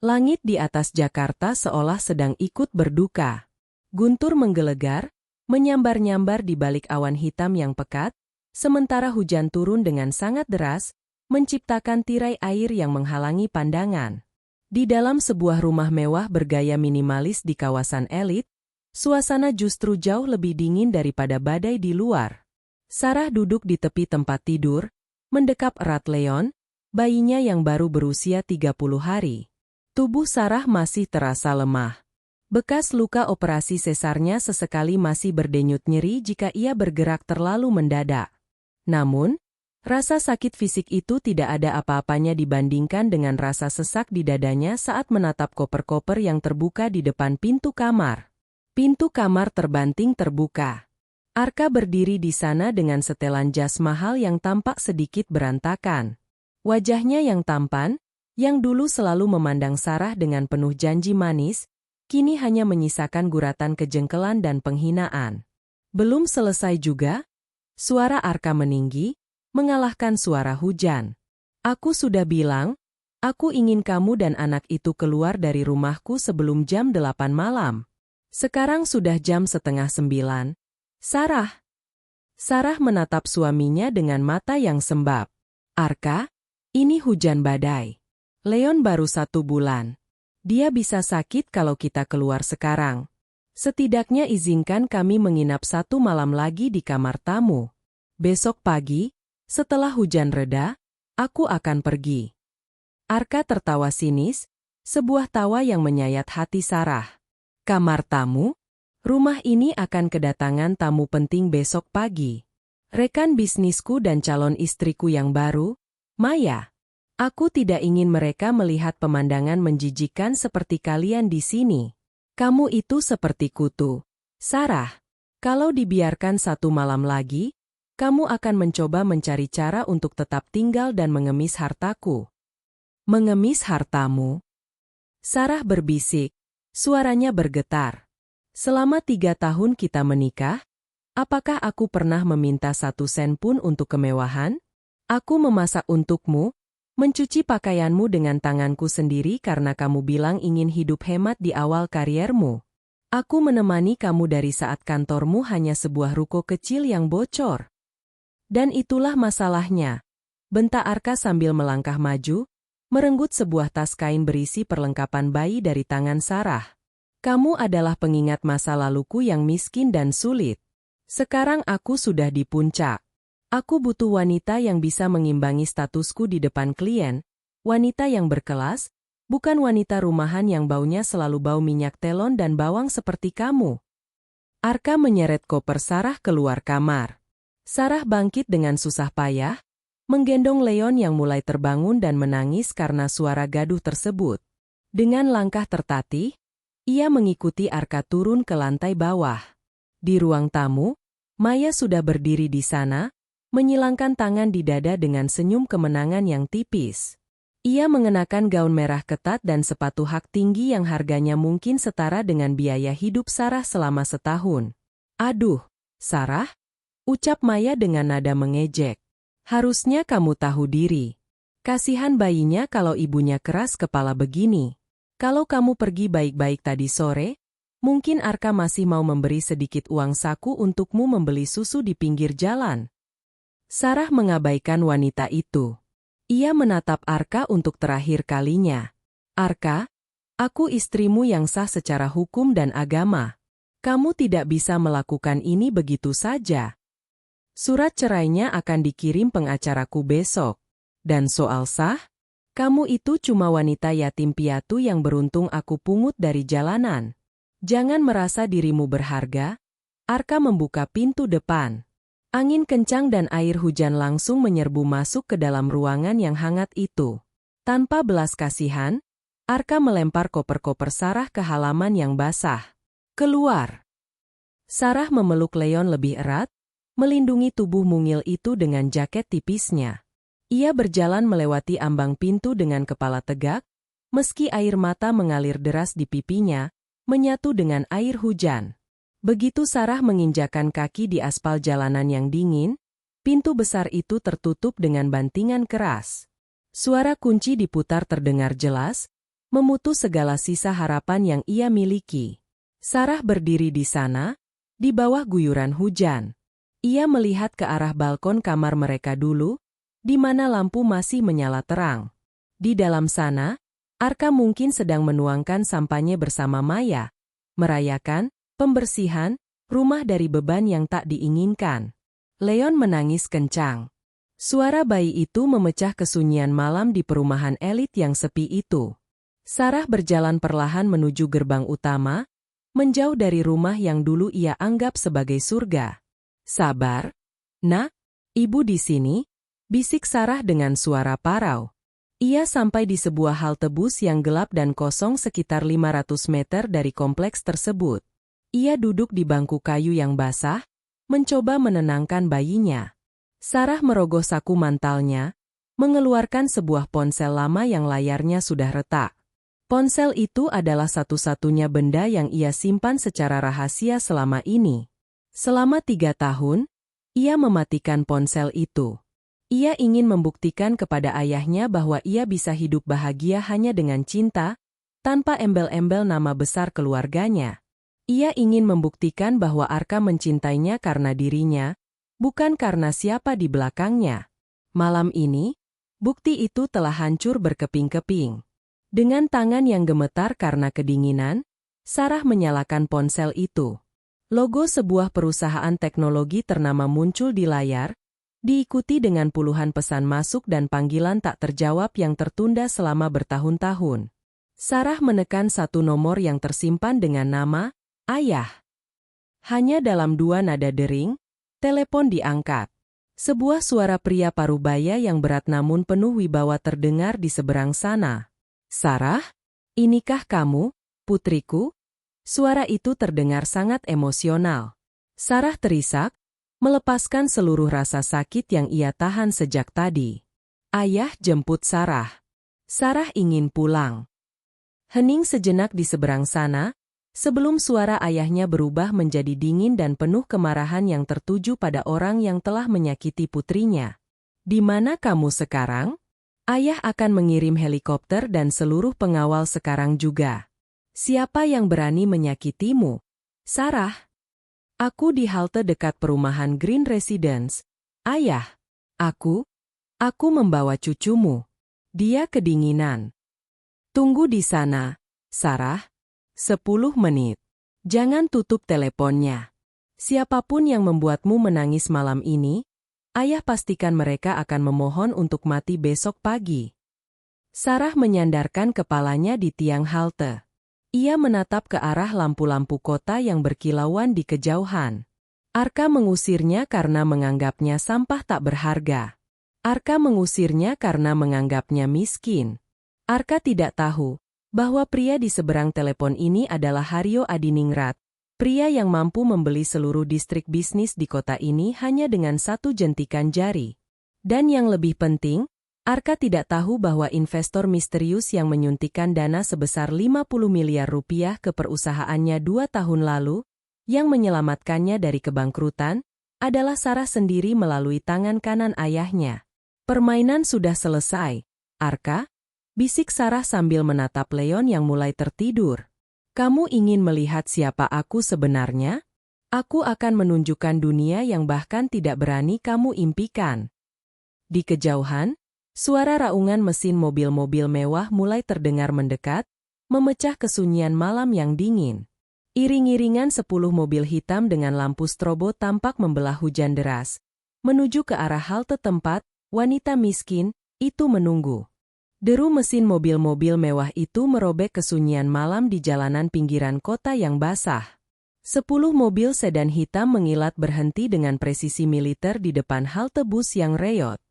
Langit di atas Jakarta seolah sedang ikut berduka. Guntur menggelegar, menyambar-nyambar di balik awan hitam yang pekat, sementara hujan turun dengan sangat deras, menciptakan tirai air yang menghalangi pandangan. Di dalam sebuah rumah mewah bergaya minimalis di kawasan elit, suasana justru jauh lebih dingin daripada badai di luar. Sarah duduk di tepi tempat tidur, mendekap erat Leon, bayinya yang baru berusia 30 hari. Tubuh Sarah masih terasa lemah. Bekas luka operasi sesarnya sesekali masih berdenyut nyeri jika ia bergerak terlalu mendadak. Namun, rasa sakit fisik itu tidak ada apa-apanya dibandingkan dengan rasa sesak di dadanya saat menatap koper-koper yang terbuka di depan pintu kamar. Pintu kamar terbanting terbuka. Arka berdiri di sana dengan setelan jas mahal yang tampak sedikit berantakan. Wajahnya yang tampan, yang dulu selalu memandang Sarah dengan penuh janji manis, kini hanya menyisakan guratan kejengkelan dan penghinaan. Belum selesai juga, suara Arka meninggi, mengalahkan suara hujan. Aku sudah bilang, aku ingin kamu dan anak itu keluar dari rumahku sebelum jam 8 malam. Sekarang sudah jam setengah 9. Sarah. Sarah menatap suaminya dengan mata yang sembab. Arka, ini hujan badai. Leon baru 1 bulan. Dia bisa sakit kalau kita keluar sekarang. Setidaknya izinkan kami menginap 1 malam lagi di kamar tamu. Besok pagi, setelah hujan reda, aku akan pergi. Arka tertawa sinis, sebuah tawa yang menyayat hati Sarah. Kamar tamu? Rumah ini akan kedatangan tamu penting besok pagi. Rekan bisnisku dan calon istriku yang baru, Maya. Aku tidak ingin mereka melihat pemandangan menjijikkan seperti kalian di sini. Kamu itu seperti kutu. Sarah, kalau dibiarkan 1 malam lagi, kamu akan mencoba mencari cara untuk tetap tinggal dan mengemis hartaku. Mengemis hartamu? Sarah berbisik, suaranya bergetar. Selama 3 tahun kita menikah, apakah aku pernah meminta 1 sen pun untuk kemewahan? Aku memasak untukmu, mencuci pakaianmu dengan tanganku sendiri karena kamu bilang ingin hidup hemat di awal kariermu. Aku menemani kamu dari saat kantormu hanya sebuah ruko kecil yang bocor. Dan itulah masalahnya, bentak Arka sambil melangkah maju, merenggut sebuah tas kain berisi perlengkapan bayi dari tangan Sarah. Kamu adalah pengingat masa laluku yang miskin dan sulit. Sekarang aku sudah di puncak. Aku butuh wanita yang bisa mengimbangi statusku di depan klien, wanita yang berkelas, bukan wanita rumahan yang baunya selalu bau minyak telon dan bawang seperti kamu. Arka menyeret koper Sarah keluar kamar. Sarah bangkit dengan susah payah, menggendong Leon yang mulai terbangun dan menangis karena suara gaduh tersebut. Dengan langkah tertatih, ia mengikuti Arka turun ke lantai bawah. Di ruang tamu, Maya sudah berdiri di sana, menyilangkan tangan di dada dengan senyum kemenangan yang tipis. Ia mengenakan gaun merah ketat dan sepatu hak tinggi yang harganya mungkin setara dengan biaya hidup Sarah selama setahun. Aduh, Sarah? Ucap Maya dengan nada mengejek. Harusnya kamu tahu diri. Kasihan bayinya kalau ibunya keras kepala begini. Kalau kamu pergi baik-baik tadi sore, mungkin Arka masih mau memberi sedikit uang saku untukmu membeli susu di pinggir jalan. Sarah mengabaikan wanita itu. Ia menatap Arka untuk terakhir kalinya. Arka, aku istrimu yang sah secara hukum dan agama. Kamu tidak bisa melakukan ini begitu saja. Surat cerainya akan dikirim pengacaraku besok. Dan soal sah, kamu itu cuma wanita yatim piatu yang beruntung aku pungut dari jalanan. Jangan merasa dirimu berharga. Arka membuka pintu depan. Angin kencang dan air hujan langsung menyerbu masuk ke dalam ruangan yang hangat itu. Tanpa belas kasihan, Arka melempar koper-koper Sarah ke halaman yang basah. Keluar! Sarah memeluk Leon lebih erat, melindungi tubuh mungil itu dengan jaket tipisnya. Ia berjalan melewati ambang pintu dengan kepala tegak, meski air mata mengalir deras di pipinya, menyatu dengan air hujan. Begitu Sarah menginjakan kaki di aspal jalanan yang dingin, pintu besar itu tertutup dengan bantingan keras. Suara kunci diputar terdengar jelas, memutus segala sisa harapan yang ia miliki. Sarah berdiri di sana, di bawah guyuran hujan. Ia melihat ke arah balkon kamar mereka dulu, di mana lampu masih menyala terang. Di dalam sana, Arka mungkin sedang menuangkan sampahnya bersama Maya, merayakan pembersihan rumah dari beban yang tak diinginkan. Leon menangis kencang. Suara bayi itu memecah kesunyian malam di perumahan elit yang sepi itu. Sarah berjalan perlahan menuju gerbang utama, menjauh dari rumah yang dulu ia anggap sebagai surga. Sabar, Nak, ibu di sini, bisik Sarah dengan suara parau. Ia sampai di sebuah halte bus yang gelap dan kosong sekitar 500 meter dari kompleks tersebut. Ia duduk di bangku kayu yang basah, mencoba menenangkan bayinya. Sarah merogoh saku mantalnya, mengeluarkan sebuah ponsel lama yang layarnya sudah retak. Ponsel itu adalah satu-satunya benda yang ia simpan secara rahasia selama ini. Selama 3 tahun, ia mematikan ponsel itu. Ia ingin membuktikan kepada ayahnya bahwa ia bisa hidup bahagia hanya dengan cinta, tanpa embel-embel nama besar keluarganya. Ia ingin membuktikan bahwa Arka mencintainya karena dirinya, bukan karena siapa di belakangnya. Malam ini, bukti itu telah hancur berkeping-keping. Dengan tangan yang gemetar karena kedinginan, Sarah menyalakan ponsel itu. Logo sebuah perusahaan teknologi ternama muncul di layar, diikuti dengan puluhan pesan masuk dan panggilan tak terjawab yang tertunda selama bertahun-tahun. Sarah menekan satu nomor yang tersimpan dengan nama, Ayah. Hanya dalam 2 nada dering, telepon diangkat. Sebuah suara pria parubaya yang berat namun penuh wibawa terdengar di seberang sana. Sarah, inikah kamu, putriku? Suara itu terdengar sangat emosional. Sarah terisak, melepaskan seluruh rasa sakit yang ia tahan sejak tadi. Ayah jemput Sarah. Sarah ingin pulang. Hening sejenak di seberang sana, sebelum suara ayahnya berubah menjadi dingin dan penuh kemarahan yang tertuju pada orang yang telah menyakiti putrinya. Di mana kamu sekarang? Ayah akan mengirim helikopter dan seluruh pengawal sekarang juga. Siapa yang berani menyakitimu? Sarah. Aku di halte dekat perumahan Green Residence. Ayah. Aku membawa cucumu. Dia kedinginan. Tunggu di sana, Sarah. 10 menit. Jangan tutup teleponnya. Siapapun yang membuatmu menangis malam ini, ayah pastikan mereka akan memohon untuk mati besok pagi. Sarah menyandarkan kepalanya di tiang halte. Ia menatap ke arah lampu-lampu kota yang berkilauan di kejauhan. Arka mengusirnya karena menganggapnya sampah tak berharga. Arka mengusirnya karena menganggapnya miskin. Arka tidak tahu bahwa pria di seberang telepon ini adalah Haryo Adiningrat, pria yang mampu membeli seluruh distrik bisnis di kota ini hanya dengan satu jentikan jari. Dan yang lebih penting, Arka tidak tahu bahwa investor misterius yang menyuntikkan dana sebesar 50 miliar rupiah ke perusahaannya 2 tahun lalu, yang menyelamatkannya dari kebangkrutan, adalah Sarah sendiri melalui tangan kanan ayahnya. Permainan sudah selesai, Arka, bisik Sarah sambil menatap Leon yang mulai tertidur. Kamu ingin melihat siapa aku sebenarnya? Aku akan menunjukkan dunia yang bahkan tidak berani kamu impikan. Di kejauhan, suara raungan mesin mobil-mobil mewah mulai terdengar mendekat, memecah kesunyian malam yang dingin. Iring-iringan 10 mobil hitam dengan lampu strobo tampak membelah hujan deras, menuju ke arah halte tempat wanita miskin itu menunggu. Deru mesin mobil-mobil mewah itu merobek kesunyian malam di jalanan pinggiran kota yang basah. 10 mobil sedan hitam mengilat berhenti dengan presisi militer di depan halte bus yang reyot.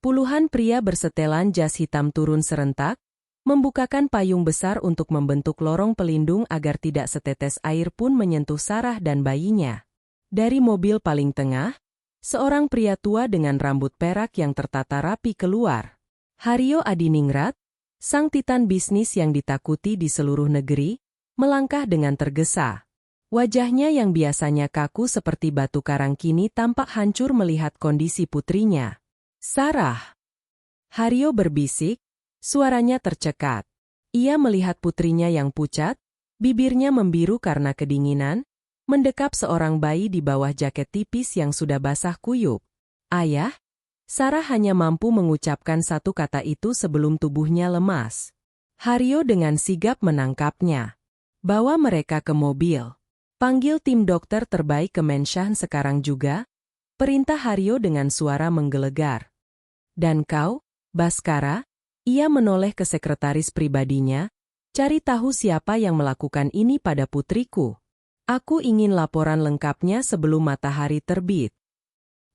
Puluhan pria bersetelan jas hitam turun serentak, membukakan payung besar untuk membentuk lorong pelindung agar tidak setetes air pun menyentuh Sarah dan bayinya. Dari mobil paling tengah, seorang pria tua dengan rambut perak yang tertata rapi keluar. Haryo Adiningrat, sang titan bisnis yang ditakuti di seluruh negeri, melangkah dengan tergesa. Wajahnya yang biasanya kaku seperti batu karang kini tampak hancur melihat kondisi putrinya. Sarah. Haryo berbisik, suaranya tercekat. Ia melihat putrinya yang pucat, bibirnya membiru karena kedinginan, mendekap seorang bayi di bawah jaket tipis yang sudah basah kuyup. "Ayah?" Sarah hanya mampu mengucapkan satu kata itu sebelum tubuhnya lemas. Hario dengan sigap menangkapnya. "Bawa mereka ke mobil. Panggil tim dokter terbaik ke Menshan sekarang juga," perintah Hario dengan suara menggelegar. "Dan kau, Baskara?" Ia menoleh ke sekretaris pribadinya, "Cari tahu siapa yang melakukan ini pada putriku. Aku ingin laporan lengkapnya sebelum matahari terbit."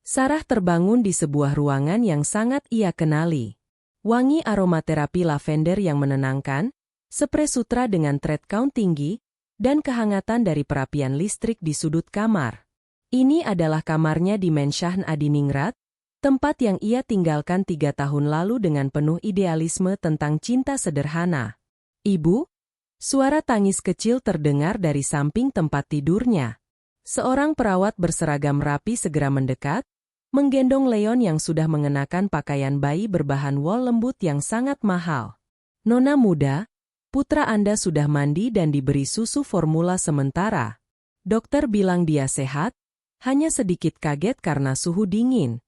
Sarah terbangun di sebuah ruangan yang sangat ia kenali. Wangi aromaterapi lavender yang menenangkan, spray sutra dengan thread count tinggi, dan kehangatan dari perapian listrik di sudut kamar. Ini adalah kamarnya di Menshan Adiningrat, tempat yang ia tinggalkan 3 tahun lalu dengan penuh idealisme tentang cinta sederhana. "Ibu?" Suara tangis kecil terdengar dari samping tempat tidurnya. Seorang perawat berseragam rapi segera mendekat, menggendong Leon yang sudah mengenakan pakaian bayi berbahan wol lembut yang sangat mahal. "Nona muda, putra Anda sudah mandi dan diberi susu formula sementara. Dokter bilang dia sehat, hanya sedikit kaget karena suhu dingin."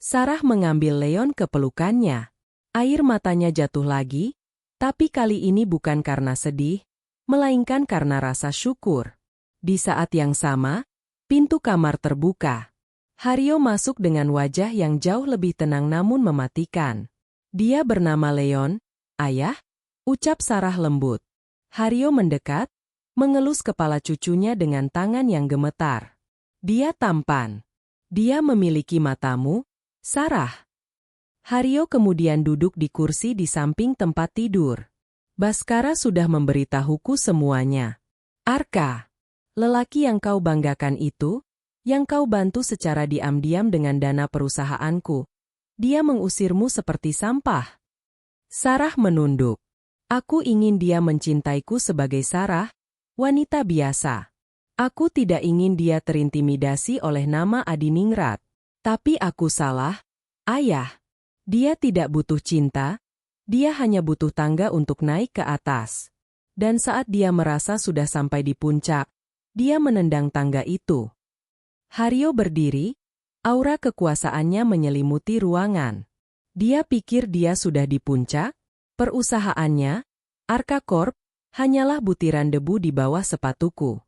Sarah mengambil Leon ke pelukannya. Air matanya jatuh lagi, tapi kali ini bukan karena sedih, melainkan karena rasa syukur. Di saat yang sama, pintu kamar terbuka. Hario masuk dengan wajah yang jauh lebih tenang namun mematikan. "Dia bernama Leon, Ayah," ucap Sarah lembut. Hario mendekat, mengelus kepala cucunya dengan tangan yang gemetar. "Dia tampan. Dia memiliki matamu, Sarah." Hario kemudian duduk di kursi di samping tempat tidur. "Baskara sudah memberitahuku semuanya. Arka, lelaki yang kau banggakan itu, yang kau bantu secara diam-diam dengan dana perusahaanku, dia mengusirmu seperti sampah." Sarah menunduk. "Aku ingin dia mencintaiku sebagai Sarah, wanita biasa. Aku tidak ingin dia terintimidasi oleh nama Adiningrat. Tapi aku salah, Ayah. Dia tidak butuh cinta, dia hanya butuh tangga untuk naik ke atas. Dan saat dia merasa sudah sampai di puncak, dia menendang tangga itu." Hario berdiri, aura kekuasaannya menyelimuti ruangan. Dia pikir dia sudah di puncak, perusahaannya, Arka Corp, hanyalah butiran debu di bawah sepatuku.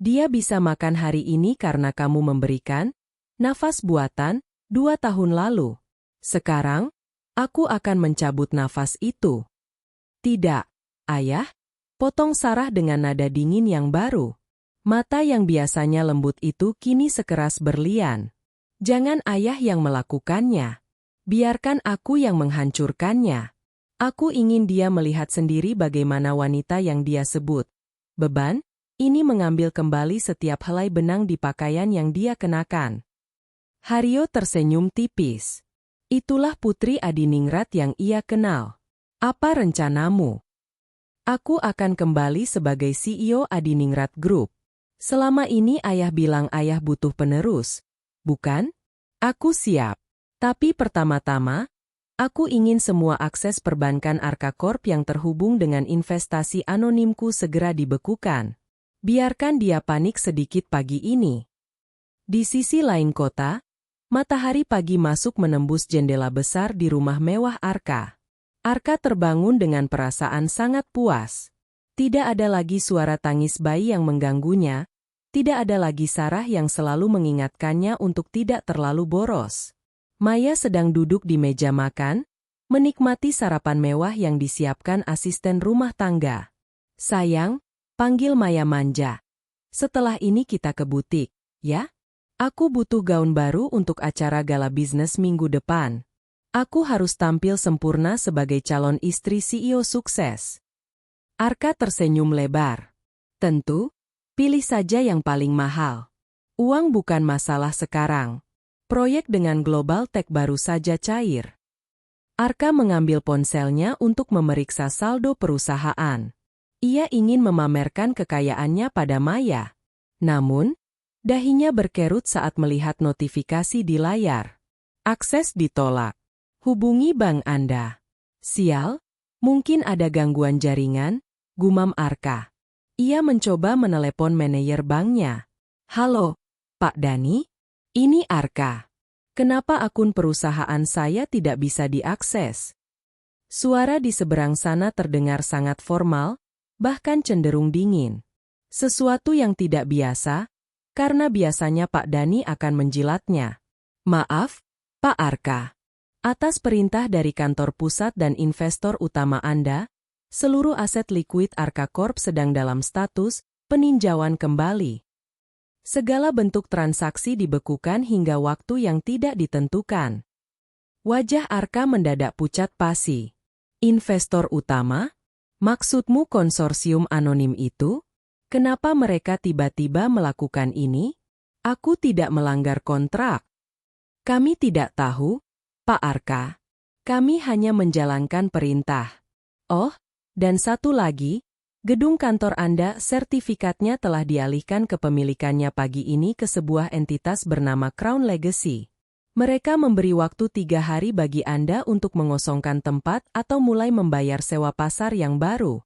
Dia bisa makan hari ini karena kamu memberikan nafas buatan 2 tahun lalu. Sekarang, aku akan mencabut nafas itu." "Tidak, Ayah," potong Sarah dengan nada dingin yang baru. Mata yang biasanya lembut itu kini sekeras berlian. "Jangan Ayah yang melakukannya. Biarkan aku yang menghancurkannya. Aku ingin dia melihat sendiri bagaimana wanita yang dia sebut beban, ini mengambil kembali setiap helai benang di pakaian yang dia kenakan." Hario tersenyum tipis. Itulah Putri Adiningrat yang ia kenal. "Apa rencanamu?" "Aku akan kembali sebagai CEO Adiningrat Group. Selama ini Ayah bilang Ayah butuh penerus, bukan? Aku siap. Tapi pertama-tama, aku ingin semua akses perbankan Arka Corp yang terhubung dengan investasi anonimku segera dibekukan. Biarkan dia panik sedikit pagi ini." Di sisi lain kota, matahari pagi masuk menembus jendela besar di rumah mewah Arka. Arka terbangun dengan perasaan sangat puas. Tidak ada lagi suara tangis bayi yang mengganggunya, tidak ada lagi Sarah yang selalu mengingatkannya untuk tidak terlalu boros. Maya sedang duduk di meja makan, menikmati sarapan mewah yang disiapkan asisten rumah tangga. "Sayang," panggil Maya manja. "Setelah ini kita ke butik, ya? Aku butuh gaun baru untuk acara gala bisnis minggu depan. Aku harus tampil sempurna sebagai calon istri CEO sukses." Arka tersenyum lebar. "Tentu, pilih saja yang paling mahal. Uang bukan masalah sekarang. Proyek dengan Global Tech baru saja cair." Arka mengambil ponselnya untuk memeriksa saldo perusahaan. Ia ingin memamerkan kekayaannya pada Maya. Namun, dahinya berkerut saat melihat notifikasi di layar. "Akses ditolak. Hubungi bank Anda." Sial, Mungkin ada gangguan jaringan, gumam Arka. Ia mencoba menelepon manajer banknya. Halo, Pak Dani? Ini Arka. Kenapa akun perusahaan saya tidak bisa diakses? Suara di seberang sana terdengar sangat formal, bahkan cenderung dingin. Sesuatu yang tidak biasa, karena biasanya Pak Dani akan menjilatnya. Maaf, Pak Arka. Atas perintah dari kantor pusat dan investor utama Anda, seluruh aset likuid Arka Corp sedang dalam status peninjauan kembali. Segala bentuk transaksi dibekukan hingga waktu yang tidak ditentukan. Wajah Arka mendadak pucat pasi. Investor utama? Maksudmu konsorsium anonim itu? Kenapa mereka tiba-tiba melakukan ini? Aku tidak melanggar kontrak. Kami tidak tahu, Pak Arka. Kami hanya menjalankan perintah. Oh, dan satu lagi, gedung kantor Anda sertifikatnya telah dialihkan kepemilikannya pagi ini ke sebuah entitas bernama Crown Legacy. Mereka memberi waktu 3 hari bagi Anda untuk mengosongkan tempat atau mulai membayar sewa pasar yang baru.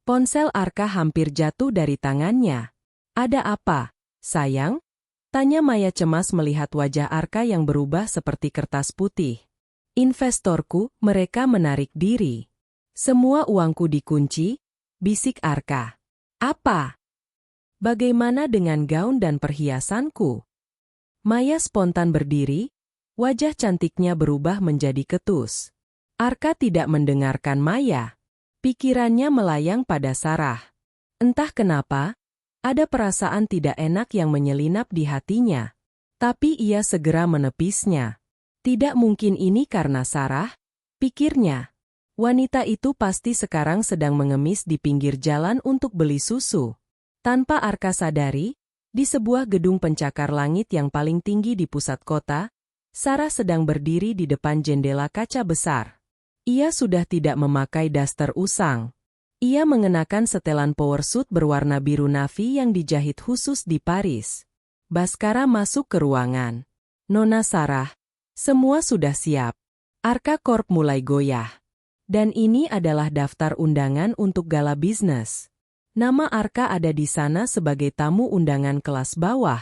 Ponsel Arka hampir jatuh dari tangannya. Ada apa, sayang? Tanya Maya cemas melihat wajah Arka yang berubah seperti kertas putih. Investorku, mereka menarik diri. Semua uangku dikunci, bisik Arka. Apa? Bagaimana dengan gaun dan perhiasanku? Maya spontan berdiri, wajah cantiknya berubah menjadi ketus. Arka tidak mendengarkan Maya. Pikirannya melayang pada Sarah. Entah kenapa, ada perasaan tidak enak yang menyelinap di hatinya. Tapi ia segera menepisnya. Tidak mungkin ini karena Sarah, pikirnya. Wanita itu pasti sekarang sedang mengemis di pinggir jalan untuk beli susu. Tanpa Arka sadari, di sebuah gedung pencakar langit yang paling tinggi di pusat kota, Sarah sedang berdiri di depan jendela kaca besar. Ia sudah tidak memakai daster usang. Ia mengenakan setelan powersuit berwarna biru navy yang dijahit khusus di Paris. Baskara masuk ke ruangan. Nona Sarah, semua sudah siap. Arka Corp mulai goyah. Dan ini adalah daftar undangan untuk gala bisnis. Nama Arka ada di sana sebagai tamu undangan kelas bawah.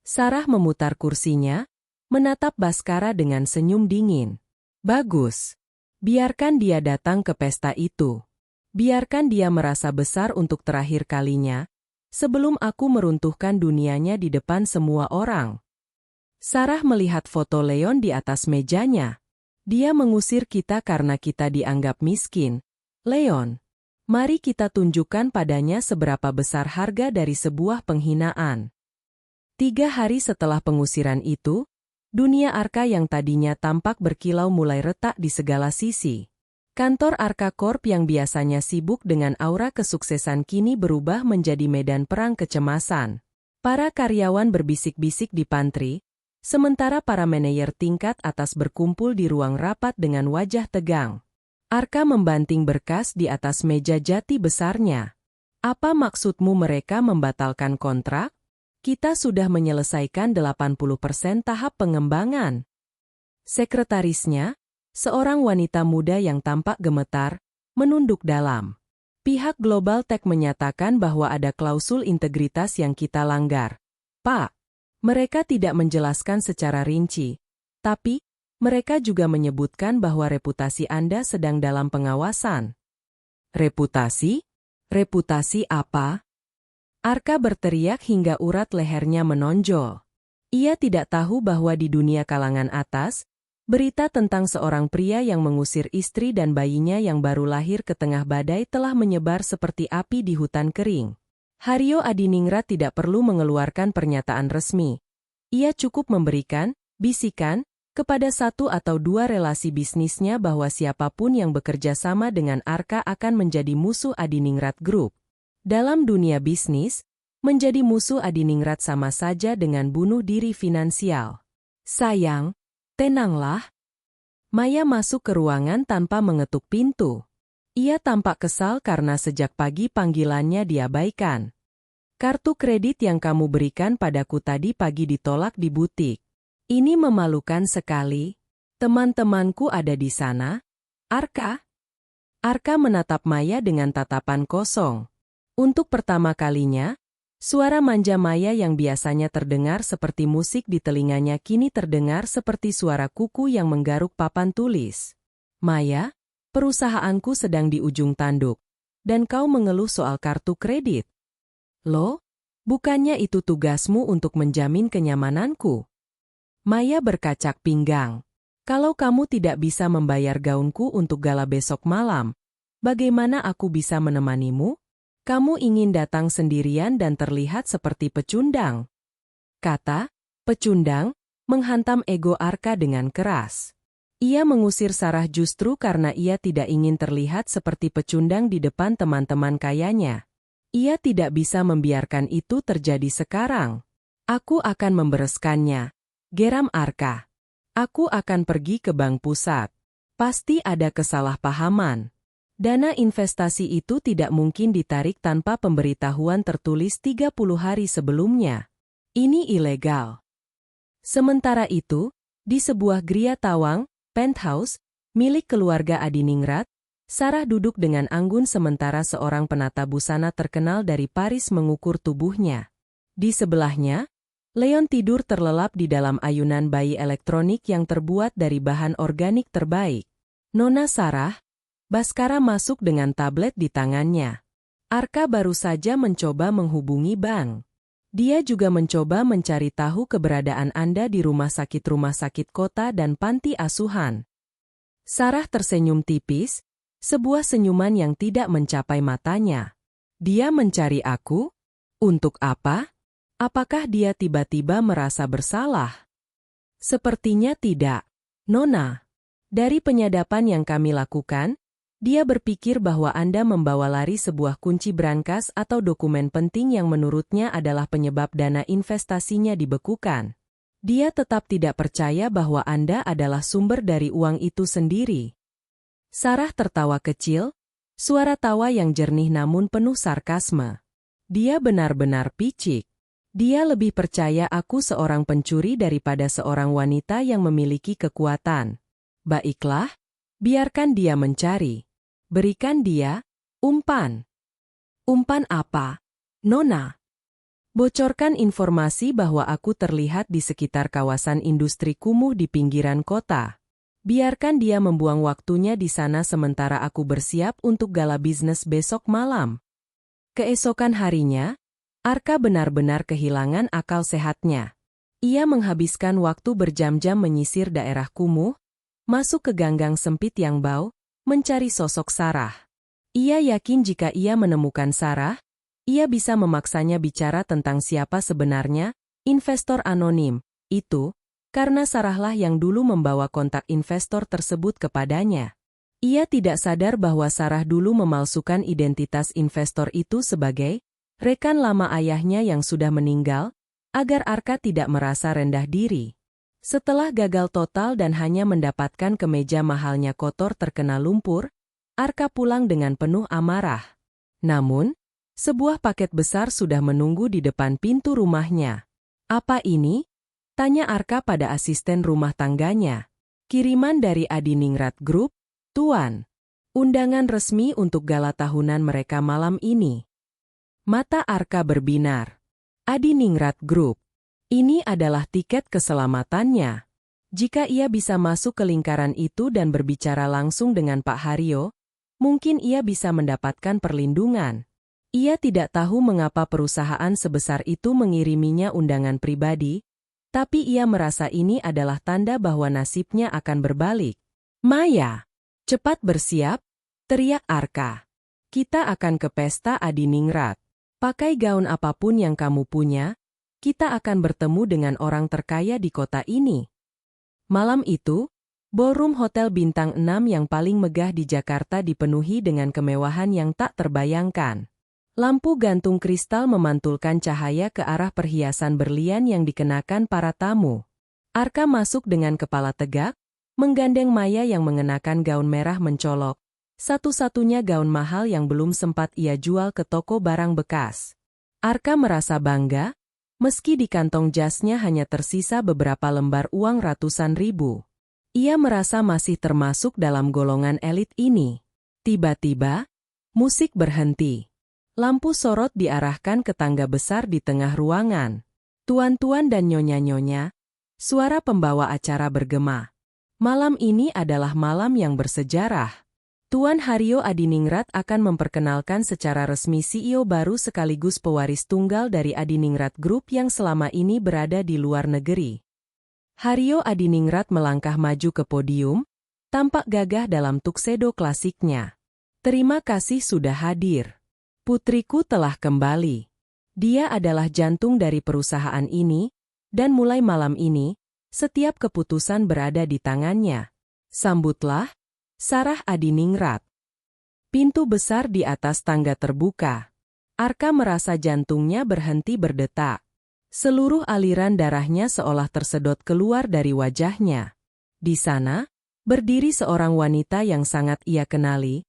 Sarah memutar kursinya, menatap Baskara dengan senyum dingin. Bagus. Biarkan dia datang ke pesta itu. Biarkan dia merasa besar untuk terakhir kalinya, sebelum aku meruntuhkan dunianya di depan semua orang. Sarah melihat foto Leon di atas mejanya. Dia mengusir kita karena kita dianggap miskin. Leon, mari kita tunjukkan padanya seberapa besar harga dari sebuah penghinaan. 3 hari setelah pengusiran itu, dunia Arka yang tadinya tampak berkilau mulai retak di segala sisi. Kantor Arka Corp yang biasanya sibuk dengan aura kesuksesan kini berubah menjadi medan perang kecemasan. Para karyawan berbisik-bisik di pantry, sementara para manajer tingkat atas berkumpul di ruang rapat dengan wajah tegang. Arka membanting berkas di atas meja jati besarnya. Apa maksudmu mereka membatalkan kontrak? Kita sudah menyelesaikan 80% tahap pengembangan. Sekretarisnya, seorang wanita muda yang tampak gemetar, menunduk dalam. Pihak Global Tech menyatakan bahwa ada klausul integritas yang kita langgar. Pak, mereka tidak menjelaskan secara rinci, tapi mereka juga menyebutkan bahwa reputasi Anda sedang dalam pengawasan. Reputasi? Reputasi apa? Arka berteriak hingga urat lehernya menonjol. Ia tidak tahu bahwa di dunia kalangan atas, berita tentang seorang pria yang mengusir istri dan bayinya yang baru lahir ke tengah badai telah menyebar seperti api di hutan kering. Haryo Adiningrat tidak perlu mengeluarkan pernyataan resmi. Ia cukup memberikan bisikan kepada 1 atau 2 relasi bisnisnya bahwa siapapun yang bekerja sama dengan Arka akan menjadi musuh Adiningrat Group. Dalam dunia bisnis, menjadi musuh Adiningrat sama saja dengan bunuh diri finansial. Sayang, tenanglah. Maya masuk ke ruangan tanpa mengetuk pintu. Ia tampak kesal karena sejak pagi panggilannya diabaikan. Kartu kredit yang kamu berikan padaku tadi pagi ditolak di butik. Ini memalukan sekali. Teman-temanku ada di sana. Arka? Arka menatap Maya dengan tatapan kosong. Untuk pertama kalinya, suara manja Maya yang biasanya terdengar seperti musik di telinganya kini terdengar seperti suara kuku yang menggaruk papan tulis. Maya, perusahaanku sedang di ujung tanduk, dan kau mengeluh soal kartu kredit. Loh, bukannya itu tugasmu untuk menjamin kenyamananku? Maya berkacak pinggang. Kalau kamu tidak bisa membayar gaunku untuk gala besok malam, bagaimana aku bisa menemanimu? Kamu ingin datang sendirian dan terlihat seperti pecundang. Kata, pecundang, menghantam ego Arka dengan keras. Ia mengusir Sarah justru karena ia tidak ingin terlihat seperti pecundang di depan teman-teman kayanya. Ia tidak bisa membiarkan itu terjadi sekarang. Aku akan membereskannya, geram Arka. Aku akan pergi ke bank pusat. Pasti ada kesalahpahaman. Dana investasi itu tidak mungkin ditarik tanpa pemberitahuan tertulis 30 hari sebelumnya. Ini ilegal. Sementara itu, di sebuah Gria Tawang, penthouse, milik keluarga Adiningrat, Sarah duduk dengan anggun sementara seorang penata busana terkenal dari Paris mengukur tubuhnya. Di sebelahnya, Leon tidur terlelap di dalam ayunan bayi elektronik yang terbuat dari bahan organik terbaik. Nona Sarah, Baskara masuk dengan tablet di tangannya. Arka baru saja mencoba menghubungi bank. Dia juga mencoba mencari tahu keberadaan Anda di rumah sakit kota dan panti asuhan. Sarah tersenyum tipis, sebuah senyuman yang tidak mencapai matanya. Dia mencari aku? Untuk apa? Apakah dia tiba-tiba merasa bersalah? Sepertinya tidak. Nona, dari penyadapan yang kami lakukan, dia berpikir bahwa Anda membawa lari sebuah kunci brankas atau dokumen penting yang menurutnya adalah penyebab dana investasinya dibekukan. Dia tetap tidak percaya bahwa Anda adalah sumber dari uang itu sendiri. Sarah tertawa kecil, suara tawa yang jernih namun penuh sarkasme. Dia benar-benar picik. Dia lebih percaya aku seorang pencuri daripada seorang wanita yang memiliki kekuatan. Baiklah, biarkan dia mencari. Berikan dia umpan. Umpan apa? Nona. Bocorkan informasi bahwa aku terlihat di sekitar kawasan industri kumuh di pinggiran kota. Biarkan dia membuang waktunya di sana sementara aku bersiap untuk gala bisnis besok malam. Keesokan harinya, Arka benar-benar kehilangan akal sehatnya. Ia menghabiskan waktu berjam-jam menyisir daerah kumuh, masuk ke ganggang sempit yang bau, mencari sosok Sarah. Ia yakin jika ia menemukan Sarah, ia bisa memaksanya bicara tentang siapa sebenarnya investor anonim itu, karena Sarahlah yang dulu membawa kontak investor tersebut kepadanya. Ia tidak sadar bahwa Sarah dulu memalsukan identitas investor itu sebagai rekan lama ayahnya yang sudah meninggal, agar Arka tidak merasa rendah diri. Setelah gagal total dan hanya mendapatkan kemeja mahalnya kotor terkena lumpur, Arka pulang dengan penuh amarah. Namun, sebuah paket besar sudah menunggu di depan pintu rumahnya. Apa ini? Tanya Arka pada asisten rumah tangganya. Kiriman dari Adiningrat Group, Tuan. Undangan resmi untuk gala tahunan mereka malam ini. Mata Arka berbinar. Adiningrat Group. Ini adalah tiket keselamatannya. Jika ia bisa masuk ke lingkaran itu dan berbicara langsung dengan Pak Haryo, mungkin ia bisa mendapatkan perlindungan. Ia tidak tahu mengapa perusahaan sebesar itu mengiriminya undangan pribadi, tapi ia merasa ini adalah tanda bahwa nasibnya akan berbalik. Maya, cepat bersiap, teriak Arka. Kita akan ke pesta Adiningrat. Pakai gaun apapun yang kamu punya, kita akan bertemu dengan orang terkaya di kota ini. Malam itu, ballroom hotel bintang 6 yang paling megah di Jakarta dipenuhi dengan kemewahan yang tak terbayangkan. Lampu gantung kristal memantulkan cahaya ke arah perhiasan berlian yang dikenakan para tamu. Arka masuk dengan kepala tegak, menggandeng Maya yang mengenakan gaun merah mencolok. Satu-satunya gaun mahal yang belum sempat ia jual ke toko barang bekas. Arka merasa bangga, meski di kantong jasnya hanya tersisa beberapa lembar uang ratusan ribu. Ia merasa masih termasuk dalam golongan elit ini. Tiba-tiba, musik berhenti. Lampu sorot diarahkan ke tangga besar di tengah ruangan. Tuan-tuan dan nyonya-nyonya, suara pembawa acara bergema. Malam ini adalah malam yang bersejarah. Tuan Haryo Adiningrat akan memperkenalkan secara resmi CEO baru sekaligus pewaris tunggal dari Adiningrat Group yang selama ini berada di luar negeri. Haryo Adiningrat melangkah maju ke podium, tampak gagah dalam tuxedo klasiknya. Terima kasih sudah hadir. Putriku telah kembali. Dia adalah jantung dari perusahaan ini, dan mulai malam ini, setiap keputusan berada di tangannya. Sambutlah, Sarah Adiningrat. Pintu besar di atas tangga terbuka. Arka merasa jantungnya berhenti berdetak. Seluruh aliran darahnya seolah tersedot keluar dari wajahnya. Di sana, berdiri seorang wanita yang sangat ia kenali,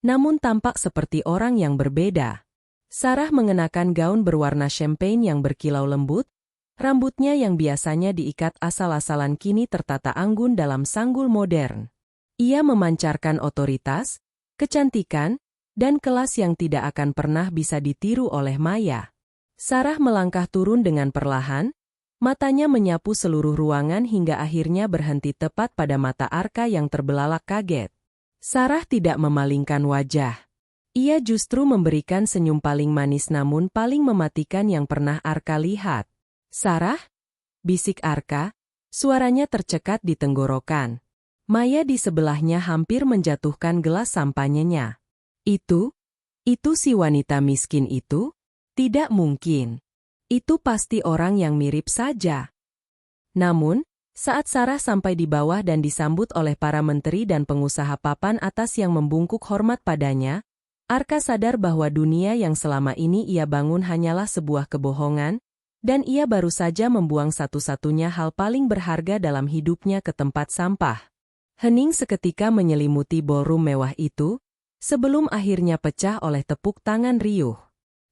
namun tampak seperti orang yang berbeda. Sarah mengenakan gaun berwarna champagne yang berkilau lembut, rambutnya yang biasanya diikat asal-asalan kini tertata anggun dalam sanggul modern. Ia memancarkan otoritas, kecantikan, dan kelas yang tidak akan pernah bisa ditiru oleh Maya. Sarah melangkah turun dengan perlahan, matanya menyapu seluruh ruangan hingga akhirnya berhenti tepat pada mata Arka yang terbelalak kaget. Sarah tidak memalingkan wajah. Ia justru memberikan senyum paling manis namun paling mematikan yang pernah Arka lihat. "Sarah?" bisik Arka, suaranya tercekat di tenggorokan. Maya di sebelahnya hampir menjatuhkan gelas sampanyenya. Itu si wanita miskin itu? Tidak mungkin. Itu pasti orang yang mirip saja." Namun, saat Sarah sampai di bawah dan disambut oleh para menteri dan pengusaha papan atas yang membungkuk hormat padanya, Arka sadar bahwa dunia yang selama ini ia bangun hanyalah sebuah kebohongan, dan ia baru saja membuang satu-satunya hal paling berharga dalam hidupnya ke tempat sampah. Hening seketika menyelimuti ballroom mewah itu, sebelum akhirnya pecah oleh tepuk tangan riuh.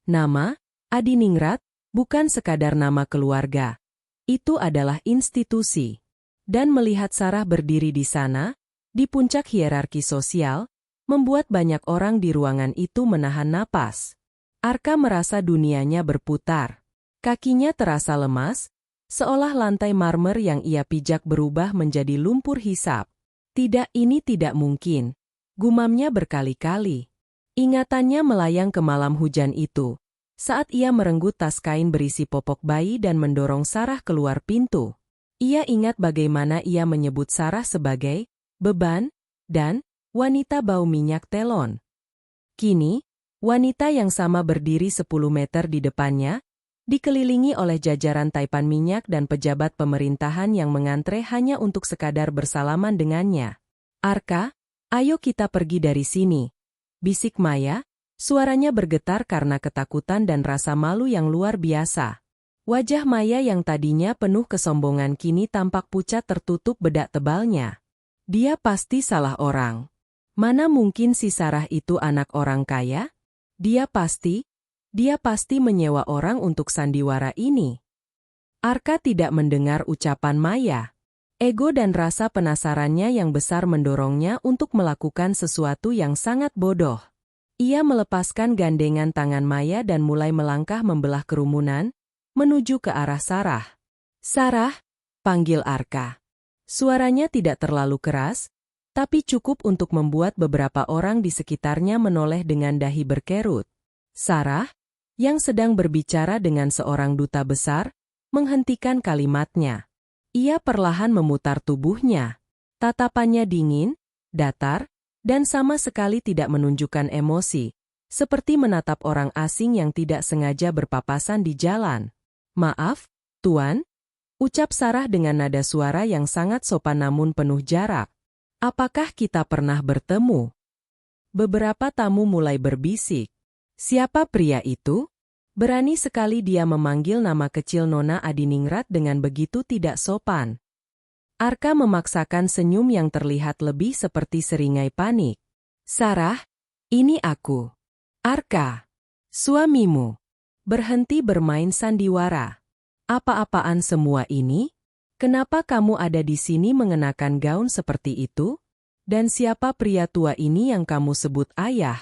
Nama, Adiningrat, bukan sekadar nama keluarga. Itu adalah institusi. Dan melihat Sarah berdiri di sana, di puncak hierarki sosial, membuat banyak orang di ruangan itu menahan napas. Arka merasa dunianya berputar. Kakinya terasa lemas, seolah lantai marmer yang ia pijak berubah menjadi lumpur hisap. Tidak, ini tidak mungkin. Gumamnya berkali-kali. Ingatannya melayang ke malam hujan itu, saat ia merenggut tas kain berisi popok bayi dan mendorong Sarah keluar pintu. Ia ingat bagaimana ia menyebut Sarah sebagai beban dan wanita bau minyak telon. Kini, wanita yang sama berdiri 10 meter di depannya, dikelilingi oleh jajaran taipan minyak dan pejabat pemerintahan yang mengantre hanya untuk sekadar bersalaman dengannya. "Arka, ayo kita pergi dari sini," bisik Maya. Suaranya bergetar karena ketakutan dan rasa malu yang luar biasa. Wajah Maya yang tadinya penuh kesombongan kini tampak pucat tertutup bedak tebalnya. Dia pasti salah orang. Mana mungkin si Sarah itu anak orang kaya? Dia pasti menyewa orang untuk sandiwara ini. Arka tidak mendengar ucapan Maya. Ego dan rasa penasarannya yang besar mendorongnya untuk melakukan sesuatu yang sangat bodoh. Ia melepaskan gandengan tangan Maya dan mulai melangkah membelah kerumunan, menuju ke arah Sarah. "Sarah," panggil Arka. Suaranya tidak terlalu keras, tapi cukup untuk membuat beberapa orang di sekitarnya menoleh dengan dahi berkerut. Sarah, yang sedang berbicara dengan seorang duta besar, menghentikan kalimatnya. Ia perlahan memutar tubuhnya. Tatapannya dingin, datar, dan sama sekali tidak menunjukkan emosi, seperti menatap orang asing yang tidak sengaja berpapasan di jalan. "Maaf, Tuan," ucap Sarah dengan nada suara yang sangat sopan namun penuh jarak. "Apakah kita pernah bertemu?" Beberapa tamu mulai berbisik. Siapa pria itu? Berani sekali dia memanggil nama kecil Nona Adiningrat dengan begitu tidak sopan. Arka memaksakan senyum yang terlihat lebih seperti seringai panik. "Sarah, ini aku. Arka, suamimu. Berhenti bermain sandiwara. Apa-apaan semua ini? Kenapa kamu ada di sini mengenakan gaun seperti itu?" Dan siapa pria tua ini yang kamu sebut ayah?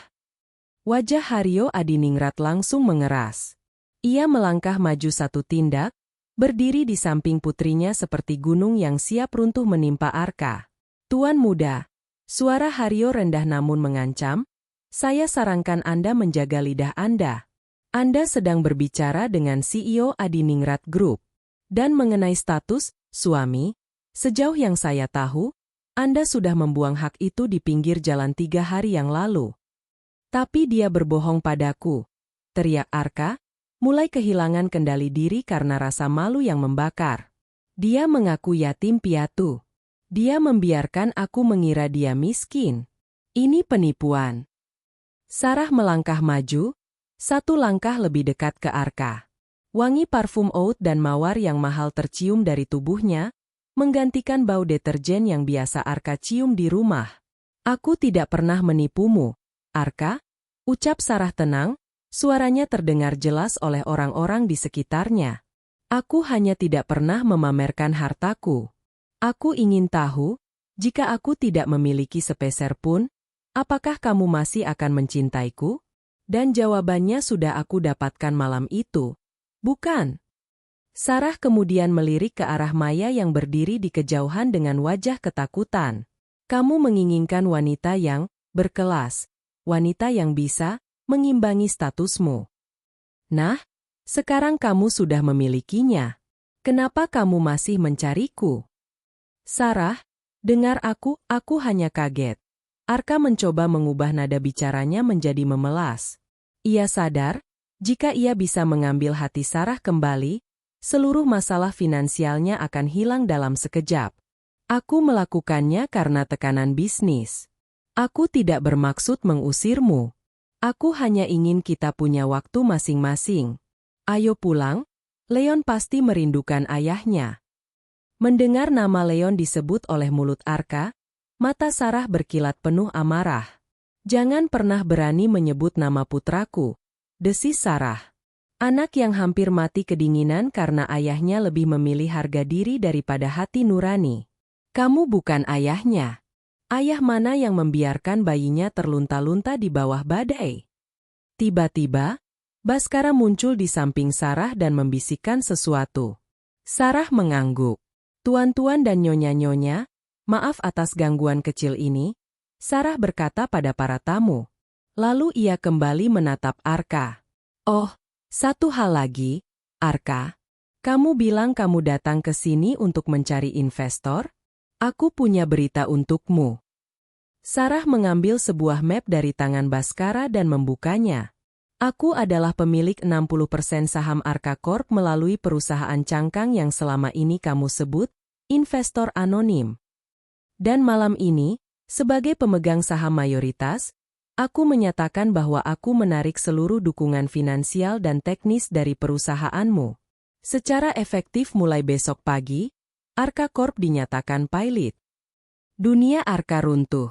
Wajah Haryo Adiningrat langsung mengeras. Ia melangkah maju satu tindak, berdiri di samping putrinya seperti gunung yang siap runtuh menimpa Arka. Tuan muda, suara Haryo rendah namun mengancam, saya sarankan Anda menjaga lidah Anda. Anda sedang berbicara dengan CEO Adiningrat Group. Dan mengenai status suami, sejauh yang saya tahu, Anda sudah membuang hak itu di pinggir jalan 3 hari yang lalu. Tapi dia berbohong padaku, teriak Arka, mulai kehilangan kendali diri karena rasa malu yang membakar. Dia mengaku yatim piatu. Dia membiarkan aku mengira dia miskin. Ini penipuan. Sarah melangkah maju, satu langkah lebih dekat ke Arka. Wangi parfum oud dan mawar yang mahal tercium dari tubuhnya, menggantikan bau deterjen yang biasa Arka cium di rumah. Aku tidak pernah menipumu, Arka, ucap Sarah tenang, suaranya terdengar jelas oleh orang-orang di sekitarnya. Aku hanya tidak pernah memamerkan hartaku. Aku ingin tahu, jika aku tidak memiliki sepeser pun, apakah kamu masih akan mencintaiku? Dan jawabannya sudah aku dapatkan malam itu. Bukan. Sarah kemudian melirik ke arah Maya yang berdiri di kejauhan dengan wajah ketakutan. Kamu menginginkan wanita yang berkelas, wanita yang bisa mengimbangi statusmu. Nah, sekarang kamu sudah memilikinya. Kenapa kamu masih mencariku? Sarah, dengar aku hanya kaget. Arka mencoba mengubah nada bicaranya menjadi memelas. Ia sadar, jika ia bisa mengambil hati Sarah kembali, seluruh masalah finansialnya akan hilang dalam sekejap. Aku melakukannya karena tekanan bisnis. Aku tidak bermaksud mengusirmu. Aku hanya ingin kita punya waktu masing-masing. Ayo pulang, Leon pasti merindukan ayahnya. Mendengar nama Leon disebut oleh mulut Arka, mata Sarah berkilat penuh amarah. Jangan pernah berani menyebut nama putraku, desis Sarah. Anak yang hampir mati kedinginan karena ayahnya lebih memilih harga diri daripada hati nurani. Kamu bukan ayahnya. Ayah mana yang membiarkan bayinya terlunta-lunta di bawah badai? Tiba-tiba, Baskara muncul di samping Sarah dan membisikkan sesuatu. Sarah mengangguk. Tuan-tuan dan nyonya-nyonya, maaf atas gangguan kecil ini, Sarah berkata pada para tamu. Lalu ia kembali menatap Arka. Oh, satu hal lagi, Arka. Kamu bilang kamu datang ke sini untuk mencari investor? Aku punya berita untukmu. Sarah mengambil sebuah map dari tangan Baskara dan membukanya. Aku adalah pemilik 60% saham Arka Corp melalui perusahaan cangkang yang selama ini kamu sebut, investor anonim. Dan malam ini, sebagai pemegang saham mayoritas, aku menyatakan bahwa aku menarik seluruh dukungan finansial dan teknis dari perusahaanmu. Secara efektif mulai besok pagi, Arka Corp dinyatakan pilot. Dunia Arka runtuh.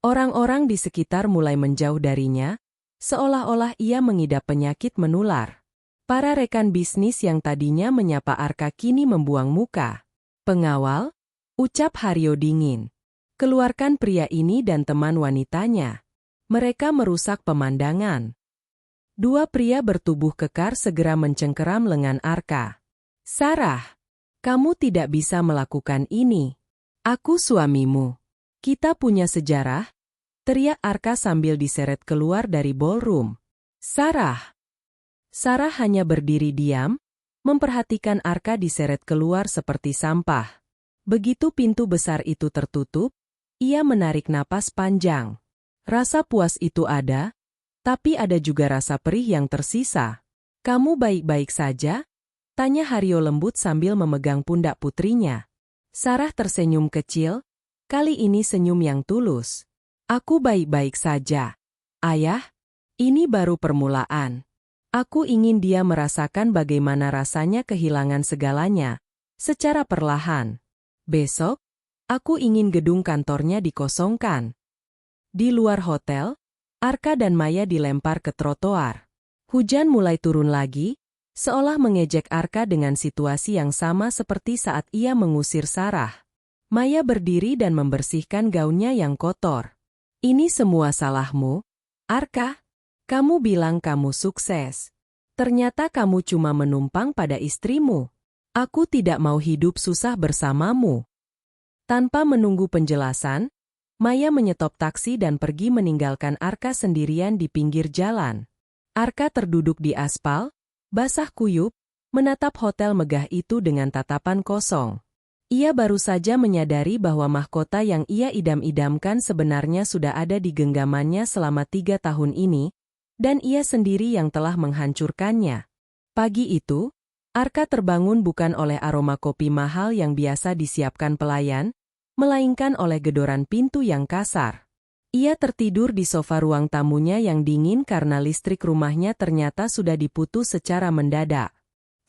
Orang-orang di sekitar mulai menjauh darinya, seolah-olah ia mengidap penyakit menular. Para rekan bisnis yang tadinya menyapa Arka kini membuang muka. Pengawal, ucap Haryo dingin. Keluarkan pria ini dan teman wanitanya. Mereka merusak pemandangan. Dua pria bertubuh kekar segera mencengkeram lengan Arka. Sarah, kamu tidak bisa melakukan ini. Aku suamimu. Kita punya sejarah, teriak Arka sambil diseret keluar dari ballroom. Sarah. Sarah hanya berdiri diam, memperhatikan Arka diseret keluar seperti sampah. Begitu pintu besar itu tertutup, ia menarik napas panjang. Rasa puas itu ada, tapi ada juga rasa perih yang tersisa. Kamu baik-baik saja? Tanya Haryo lembut sambil memegang pundak putrinya. Sarah tersenyum kecil, kali ini senyum yang tulus. Aku baik-baik saja. Ayah, ini baru permulaan. Aku ingin dia merasakan bagaimana rasanya kehilangan segalanya, secara perlahan. Besok, aku ingin gedung kantornya dikosongkan. Di luar hotel, Arka dan Maya dilempar ke trotoar. Hujan mulai turun lagi, seolah mengejek Arka dengan situasi yang sama seperti saat ia mengusir Sarah. Maya berdiri dan membersihkan gaunnya yang kotor. Ini semua salahmu, Arka. Kamu bilang kamu sukses. Ternyata kamu cuma menumpang pada istrimu. Aku tidak mau hidup susah bersamamu. Tanpa menunggu penjelasan, Maya menyetop taksi dan pergi meninggalkan Arka sendirian di pinggir jalan. Arka terduduk di aspal, basah kuyup, menatap hotel megah itu dengan tatapan kosong. Ia baru saja menyadari bahwa mahkota yang ia idam-idamkan sebenarnya sudah ada di genggamannya selama 3 tahun ini, dan ia sendiri yang telah menghancurkannya. Pagi itu, Arka terbangun bukan oleh aroma kopi mahal yang biasa disiapkan pelayan, melainkan oleh gedoran pintu yang kasar. Ia tertidur di sofa ruang tamunya yang dingin karena listrik rumahnya ternyata sudah diputus secara mendadak.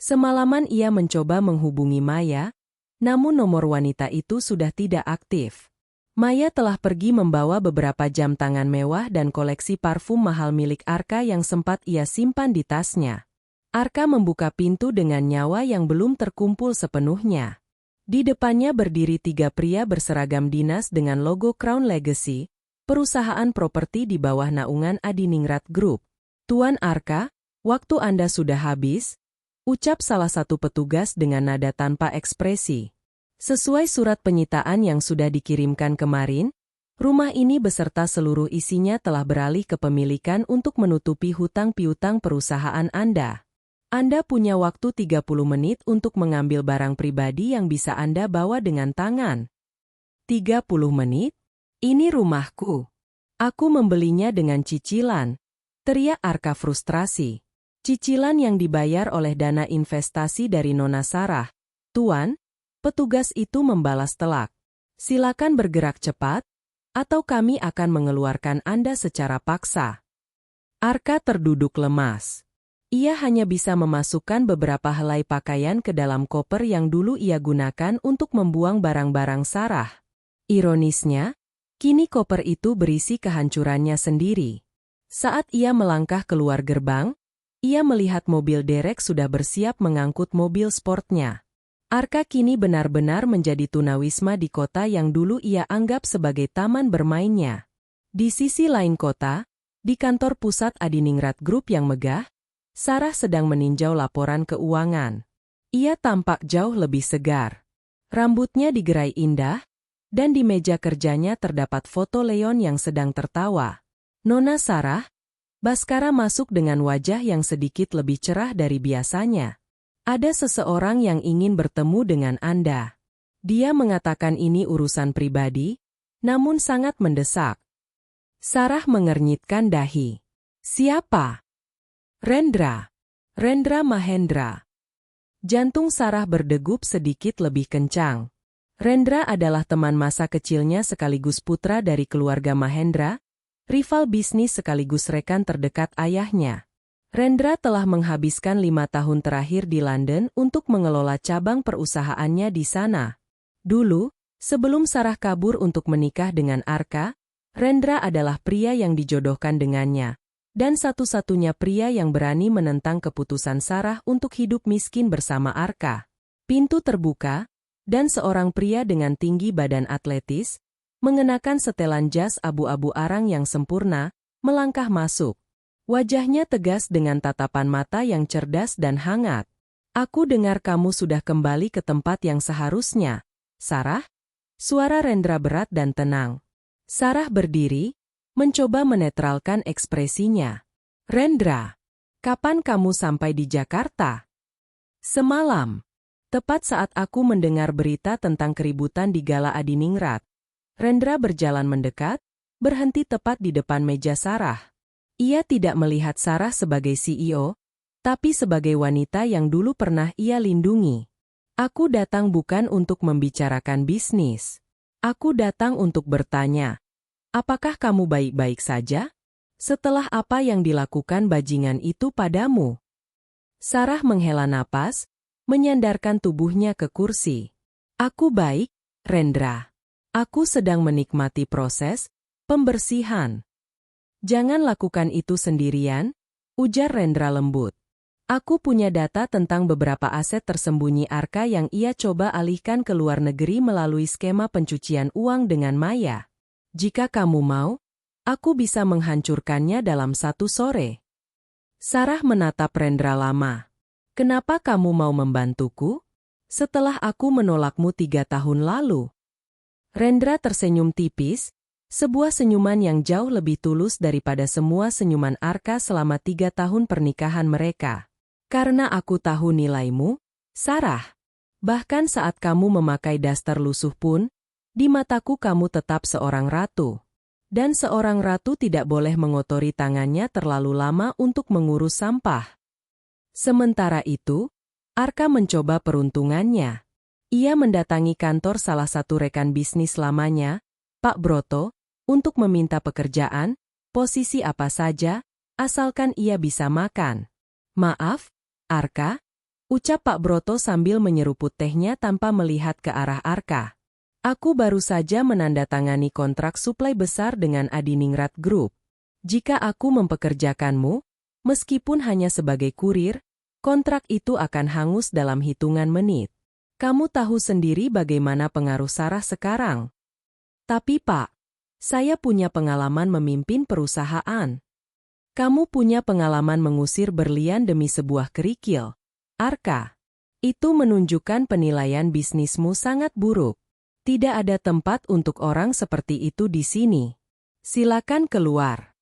Semalaman ia mencoba menghubungi Maya, namun nomor wanita itu sudah tidak aktif. Maya telah pergi membawa beberapa jam tangan mewah dan koleksi parfum mahal milik Arka yang sempat ia simpan di tasnya. Arka membuka pintu dengan nyawa yang belum terkumpul sepenuhnya. Di depannya berdiri 3 pria berseragam dinas dengan logo Crown Legacy, perusahaan properti di bawah naungan Adiningrat Group. "Tuan Arka, waktu Anda sudah habis," ucap salah satu petugas dengan nada tanpa ekspresi. Sesuai surat penyitaan yang sudah dikirimkan kemarin, rumah ini beserta seluruh isinya telah beralih ke pemilikan untuk menutupi hutang piutang perusahaan Anda. Anda punya waktu 30 menit untuk mengambil barang pribadi yang bisa Anda bawa dengan tangan. 30 menit? Ini rumahku. Aku membelinya dengan cicilan, teriak Arka frustrasi. Cicilan yang dibayar oleh dana investasi dari Nona Sarah. "Tuan," petugas itu membalas telak. "Silakan bergerak cepat, atau kami akan mengeluarkan Anda secara paksa." Arka terduduk lemas. Ia hanya bisa memasukkan beberapa helai pakaian ke dalam koper yang dulu ia gunakan untuk membuang barang-barang Sarah. Ironisnya, kini koper itu berisi kehancurannya sendiri. Saat ia melangkah keluar gerbang, ia melihat mobil derek sudah bersiap mengangkut mobil sportnya. Arka kini benar-benar menjadi tunawisma di kota yang dulu ia anggap sebagai taman bermainnya. Di sisi lain kota, di kantor pusat Adiningrat Group yang megah, Sarah sedang meninjau laporan keuangan. Ia tampak jauh lebih segar. Rambutnya digerai indah, dan di meja kerjanya terdapat foto Leon yang sedang tertawa. "Nona Sarah," Baskara masuk dengan wajah yang sedikit lebih cerah dari biasanya. "Ada seseorang yang ingin bertemu dengan Anda." Dia mengatakan ini urusan pribadi, namun sangat mendesak. Sarah mengernyitkan dahi. "Siapa?" "Rendra. Rendra Mahendra." Jantung Sarah berdegup sedikit lebih kencang. Rendra adalah teman masa kecilnya sekaligus putra dari keluarga Mahendra, rival bisnis sekaligus rekan terdekat ayahnya. Rendra telah menghabiskan 5 tahun terakhir di London untuk mengelola cabang perusahaannya di sana. Dulu, sebelum Sarah kabur untuk menikah dengan Arka, Rendra adalah pria yang dijodohkan dengannya, dan satu-satunya pria yang berani menentang keputusan Sarah untuk hidup miskin bersama Arka. Pintu terbuka, dan seorang pria dengan tinggi badan atletis, mengenakan setelan jas abu-abu arang yang sempurna, melangkah masuk. Wajahnya tegas dengan tatapan mata yang cerdas dan hangat. "Aku dengar kamu sudah kembali ke tempat yang seharusnya, Sarah?" Suara Rendra berat dan tenang. Sarah berdiri, mencoba menetralkan ekspresinya. "Rendra, kapan kamu sampai di Jakarta?" "Semalam. Tepat saat aku mendengar berita tentang keributan di Gala Adiningrat." Rendra berjalan mendekat, berhenti tepat di depan meja Sarah. Ia tidak melihat Sarah sebagai CEO, tapi sebagai wanita yang dulu pernah ia lindungi. "Aku datang bukan untuk membicarakan bisnis. Aku datang untuk bertanya. Apakah kamu baik-baik saja? Setelah apa yang dilakukan bajingan itu padamu?" Sarah menghela napas, menyandarkan tubuhnya ke kursi. "Aku baik, Rendra. Aku sedang menikmati proses pembersihan." "Jangan lakukan itu sendirian," ujar Rendra lembut. Aku punya data tentang beberapa aset tersembunyi Arka yang ia coba alihkan ke luar negeri melalui skema pencucian uang dengan Maya. Jika kamu mau, aku bisa menghancurkannya dalam satu sore. Sarah menatap Rendra lama. Kenapa kamu mau membantuku? Setelah aku menolakmu 3 tahun lalu. Rendra tersenyum tipis, sebuah senyuman yang jauh lebih tulus daripada semua senyuman Arka selama 3 tahun pernikahan mereka. Karena aku tahu nilaimu, Sarah. Bahkan saat kamu memakai daster lusuh pun, di mataku kamu tetap seorang ratu. Dan seorang ratu tidak boleh mengotori tangannya terlalu lama untuk mengurus sampah. Sementara itu, Arka mencoba peruntungannya. Ia mendatangi kantor salah satu rekan bisnis lamanya, Pak Broto, untuk meminta pekerjaan, posisi apa saja, asalkan ia bisa makan. Maaf, Arka, ucap Pak Broto sambil menyeruput tehnya tanpa melihat ke arah Arka. Aku baru saja menandatangani kontrak suplai besar dengan Adiningrat Group. Jika aku mempekerjakanmu, meskipun hanya sebagai kurir, kontrak itu akan hangus dalam hitungan menit. Kamu tahu sendiri bagaimana pengaruh Sarah sekarang. Tapi Pak, saya punya pengalaman memimpin perusahaan. Kamu punya pengalaman mengusir berlian demi sebuah kerikil. Arka, itu menunjukkan penilaian bisnismu sangat buruk. Tidak ada tempat untuk orang seperti itu di sini. Silakan keluar.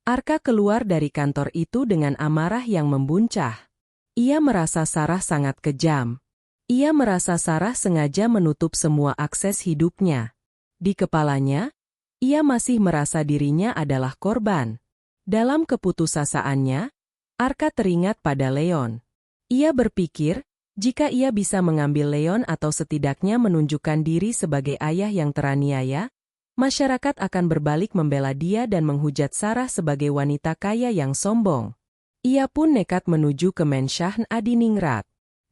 Arka keluar dari kantor itu dengan amarah yang membuncah. Ia merasa Sarah sangat kejam. Ia merasa Sarah sengaja menutup semua akses hidupnya. Di kepalanya, ia masih merasa dirinya adalah korban. Dalam keputusasaannya, Arka teringat pada Leon. Ia berpikir, jika ia bisa mengambil Leon atau setidaknya menunjukkan diri sebagai ayah yang teraniaya, masyarakat akan berbalik membela dia dan menghujat Sarah sebagai wanita kaya yang sombong. Ia pun nekat menuju ke Mensyahn Adiningrat.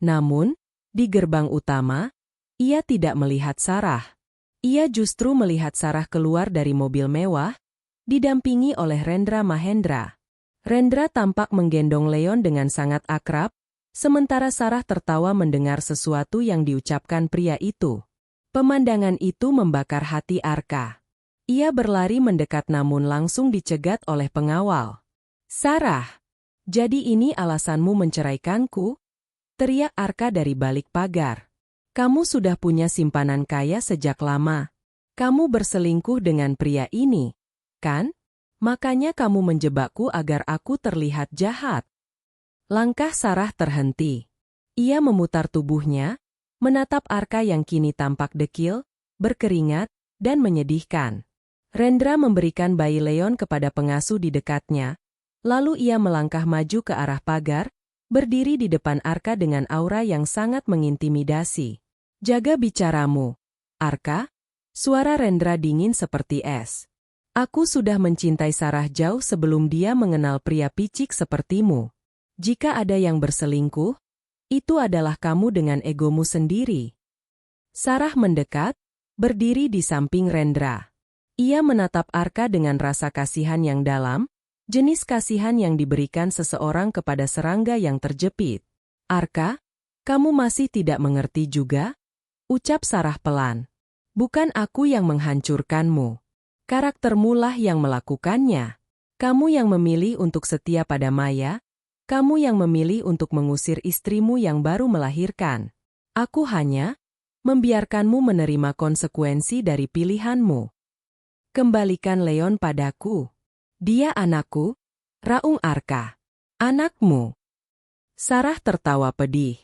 Namun, di gerbang utama, ia tidak melihat Sarah. Ia justru melihat Sarah keluar dari mobil mewah, didampingi oleh Rendra Mahendra. Rendra tampak menggendong Leon dengan sangat akrab, sementara Sarah tertawa mendengar sesuatu yang diucapkan pria itu. Pemandangan itu membakar hati Arka. Ia berlari mendekat namun langsung dicegat oleh pengawal. Sarah, jadi ini alasanmu menceraikanku? Teriak Arka dari balik pagar. Kamu sudah punya simpanan kaya sejak lama. Kamu berselingkuh dengan pria ini, kan? Makanya kamu menjebakku agar aku terlihat jahat. Langkah Sarah terhenti. Ia memutar tubuhnya, menatap Arka yang kini tampak dekil, berkeringat, dan menyedihkan. Rendra memberikan bayi Leon kepada pengasuh di dekatnya, lalu ia melangkah maju ke arah pagar, berdiri di depan Arka dengan aura yang sangat mengintimidasi. Jaga bicaramu, Arka. Suara Rendra dingin seperti es. Aku sudah mencintai Sarah jauh sebelum dia mengenal pria picik sepertimu. Jika ada yang berselingkuh, itu adalah kamu dengan egomu sendiri. Sarah mendekat, berdiri di samping Rendra. Ia menatap Arka dengan rasa kasihan yang dalam, jenis kasihan yang diberikan seseorang kepada serangga yang terjepit. Arka, kamu masih tidak mengerti juga? Ucap Sarah pelan. Bukan aku yang menghancurkanmu. Karaktermu lah yang melakukannya. Kamu yang memilih untuk setia pada Maya. Kamu yang memilih untuk mengusir istrimu yang baru melahirkan. Aku hanya membiarkanmu menerima konsekuensi dari pilihanmu. Kembalikan Leon padaku. Dia anakku, raung Arka. Anakmu. Sarah tertawa pedih.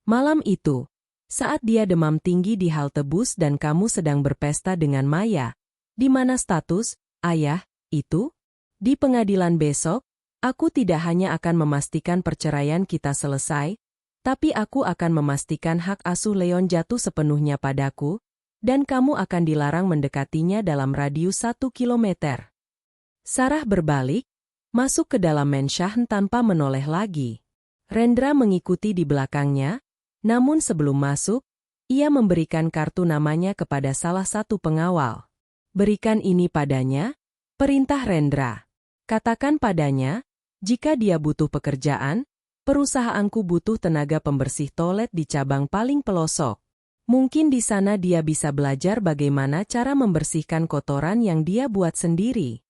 Malam itu, saat dia demam tinggi di halte bus dan kamu sedang berpesta dengan Maya, di mana status, ayah, itu? Di pengadilan besok, aku tidak hanya akan memastikan perceraian kita selesai, tapi aku akan memastikan hak asuh Leon jatuh sepenuhnya padaku, dan kamu akan dilarang mendekatinya dalam radius 1 kilometer. Sarah berbalik, masuk ke dalam Mensyahn tanpa menoleh lagi. Rendra mengikuti di belakangnya, namun sebelum masuk, ia memberikan kartu namanya kepada salah satu pengawal. Berikan ini padanya, perintah Rendra. Katakan padanya, jika dia butuh pekerjaan, Perusahaanku butuh tenaga pembersih toilet di cabang paling pelosok. Mungkin di sana dia bisa belajar bagaimana cara membersihkan kotoran yang dia buat sendiri.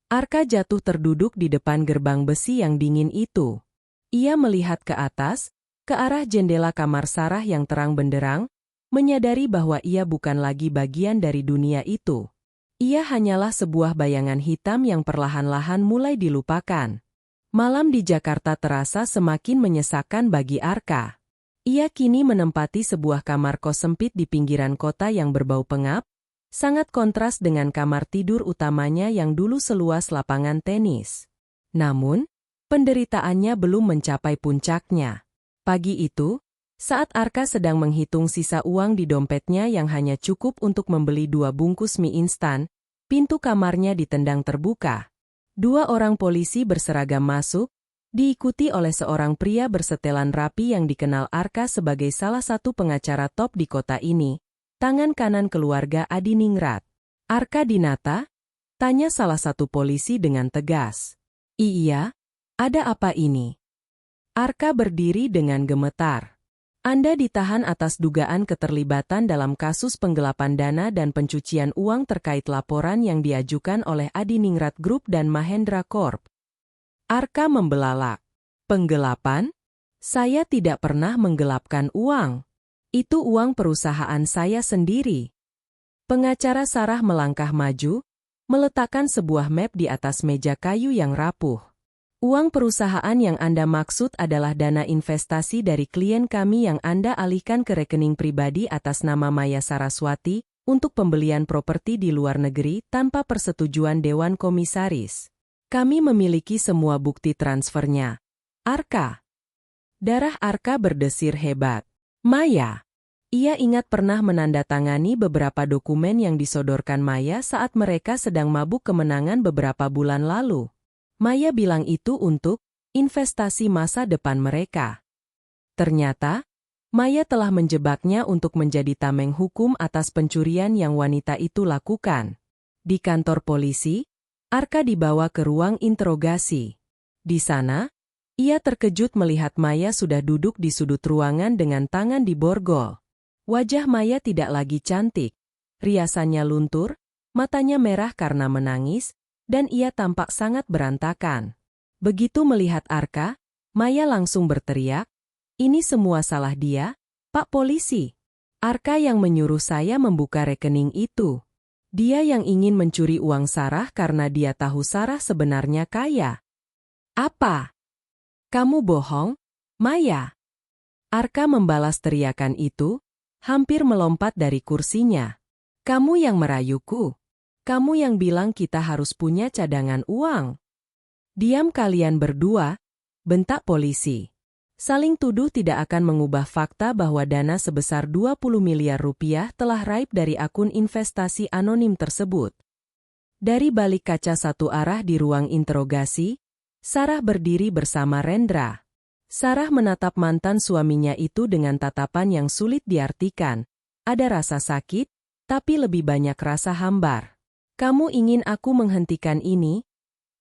Arka jatuh terduduk di depan gerbang besi yang dingin itu. Ia melihat ke atas, ke arah jendela kamar Sarah yang terang benderang, menyadari bahwa ia bukan lagi bagian dari dunia itu. Ia hanyalah sebuah bayangan hitam yang perlahan-lahan mulai dilupakan. Malam di Jakarta terasa semakin menyesakan bagi Arka. Ia kini menempati sebuah kamar kos sempit di pinggiran kota yang berbau pengap, sangat kontras dengan kamar tidur utamanya yang dulu seluas lapangan tenis. Namun, penderitaannya belum mencapai puncaknya. Pagi itu, saat Arka sedang menghitung sisa uang di dompetnya yang hanya cukup untuk membeli 2 bungkus mie instan, pintu kamarnya ditendang terbuka. 2 orang polisi berseragam masuk, diikuti oleh seorang pria bersetelan rapi yang dikenal Arka sebagai salah satu pengacara top di kota ini, tangan kanan keluarga Adiningrat. "Arka Dinata?" tanya salah satu polisi dengan tegas. "Iya, ada apa ini?" Arka berdiri dengan gemetar. "Anda ditahan atas dugaan keterlibatan dalam kasus penggelapan dana dan pencucian uang terkait laporan yang diajukan oleh Adiningrat Group dan Mahendra Corp." Arka membelalak. "Penggelapan? Saya tidak pernah menggelapkan uang. Itu uang perusahaan saya sendiri." Pengacara Sarah melangkah maju, meletakkan sebuah map di atas meja kayu yang rapuh. "Uang perusahaan yang Anda maksud adalah dana investasi dari klien kami yang Anda alihkan ke rekening pribadi atas nama Maya Saraswati untuk pembelian properti di luar negeri tanpa persetujuan Dewan Komisaris. Kami memiliki semua bukti transfernya." "Arka." Darah Arka berdesir hebat. Maya. Ia ingat pernah menandatangani beberapa dokumen yang disodorkan Maya saat mereka sedang mabuk kemenangan beberapa bulan lalu. Maya bilang itu untuk investasi masa depan mereka. Ternyata, Maya telah menjebaknya untuk menjadi tameng hukum atas pencurian yang wanita itu lakukan. Di kantor polisi, Arka dibawa ke ruang interogasi. Di sana, ia terkejut melihat Maya sudah duduk di sudut ruangan dengan tangan di borgol. Wajah Maya tidak lagi cantik. Riasannya luntur, matanya merah karena menangis, dan ia tampak sangat berantakan. Begitu melihat Arka, Maya langsung berteriak, "Ini semua salah dia, Pak Polisi. Arka yang menyuruh saya membuka rekening itu. Dia yang ingin mencuri uang Sarah karena dia tahu Sarah sebenarnya kaya." "Apa? Kamu bohong, Maya?" Arka membalas teriakan itu, hampir melompat dari kursinya. "Kamu yang merayuku. Kamu yang bilang kita harus punya cadangan uang." "Diam kalian berdua," bentak polisi. Saling tuduh tidak akan mengubah fakta bahwa dana sebesar 20 miliar rupiah telah raib dari akun investasi anonim tersebut. Dari balik kaca satu arah di ruang interogasi, Sarah berdiri bersama Rendra. Sarah menatap mantan suaminya itu dengan tatapan yang sulit diartikan. Ada rasa sakit, tapi lebih banyak rasa hambar. "Kamu ingin aku menghentikan ini?"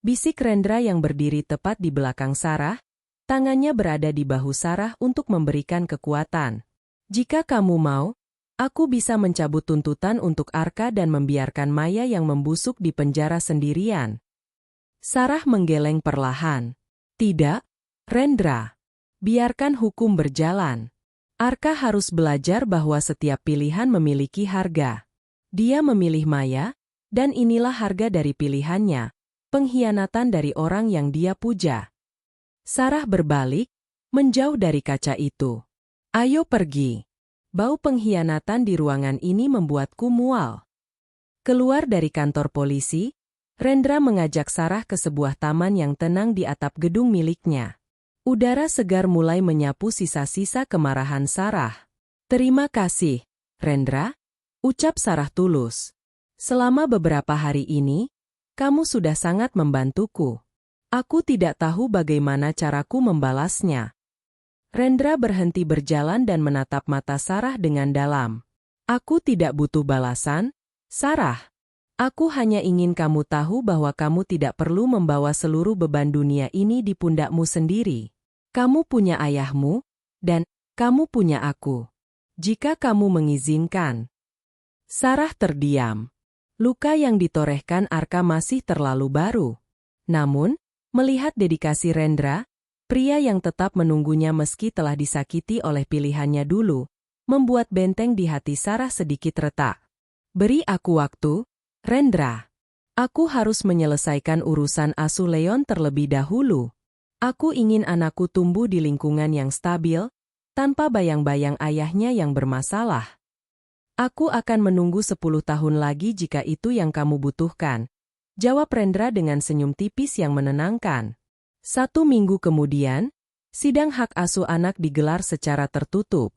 bisik Rendra yang berdiri tepat di belakang Sarah, tangannya berada di bahu Sarah untuk memberikan kekuatan. "Jika kamu mau, aku bisa mencabut tuntutan untuk Arka dan membiarkan Maya yang membusuk di penjara sendirian." Sarah menggeleng perlahan. "Tidak, Rendra. Biarkan hukum berjalan. Arka harus belajar bahwa setiap pilihan memiliki harga. Dia memilih Maya, dan inilah harga dari pilihannya, pengkhianatan dari orang yang dia puja." Sarah berbalik, menjauh dari kaca itu. "Ayo pergi. Bau pengkhianatan di ruangan ini membuatku mual." Keluar dari kantor polisi, Rendra mengajak Sarah ke sebuah taman yang tenang di atap gedung miliknya. Udara segar mulai menyapu sisa-sisa kemarahan Sarah. "Terima kasih, Rendra," ucap Sarah tulus. "Selama beberapa hari ini, kamu sudah sangat membantuku. Aku tidak tahu bagaimana caraku membalasnya." Rendra berhenti berjalan dan menatap mata Sarah dengan dalam. "Aku tidak butuh balasan, Sarah. Aku hanya ingin kamu tahu bahwa kamu tidak perlu membawa seluruh beban dunia ini di pundakmu sendiri. Kamu punya ayahmu, dan kamu punya aku. Jika kamu mengizinkan. Sarah terdiam. Luka yang ditorehkan Arka masih terlalu baru. Namun, melihat dedikasi Rendra, pria yang tetap menunggunya meski telah disakiti oleh pilihannya dulu, membuat benteng di hati Sarah sedikit retak. Beri aku waktu, Rendra. Aku harus menyelesaikan urusan asuh Leon terlebih dahulu. Aku ingin anakku tumbuh di lingkungan yang stabil, tanpa bayang-bayang ayahnya yang bermasalah. Aku akan menunggu 10 tahun lagi jika itu yang kamu butuhkan, jawab Rendra dengan senyum tipis yang menenangkan. 1 minggu kemudian, sidang hak asuh anak digelar secara tertutup.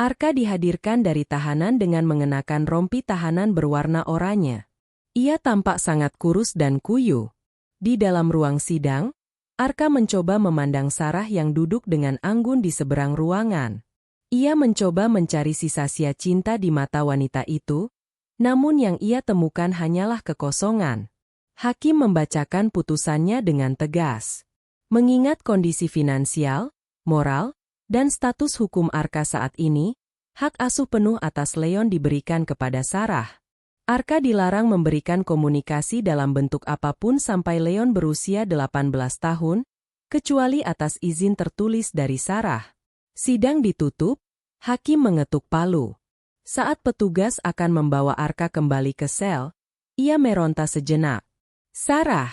Arka dihadirkan dari tahanan dengan mengenakan rompi tahanan berwarna oranye. Ia tampak sangat kurus dan kuyu. Di dalam ruang sidang, Arka mencoba memandang Sarah yang duduk dengan anggun di seberang ruangan. Ia mencoba mencari sisa sia cinta di mata wanita itu, namun yang ia temukan hanyalah kekosongan. Hakim membacakan putusannya dengan tegas. Mengingat kondisi finansial, moral, dan status hukum Arka saat ini, hak asuh penuh atas Leon diberikan kepada Sarah. Arka dilarang memberikan komunikasi dalam bentuk apapun sampai Leon berusia 18 tahun, kecuali atas izin tertulis dari Sarah. Sidang ditutup, hakim mengetuk palu. Saat petugas akan membawa Arka kembali ke sel, ia meronta sejenak. Sarah,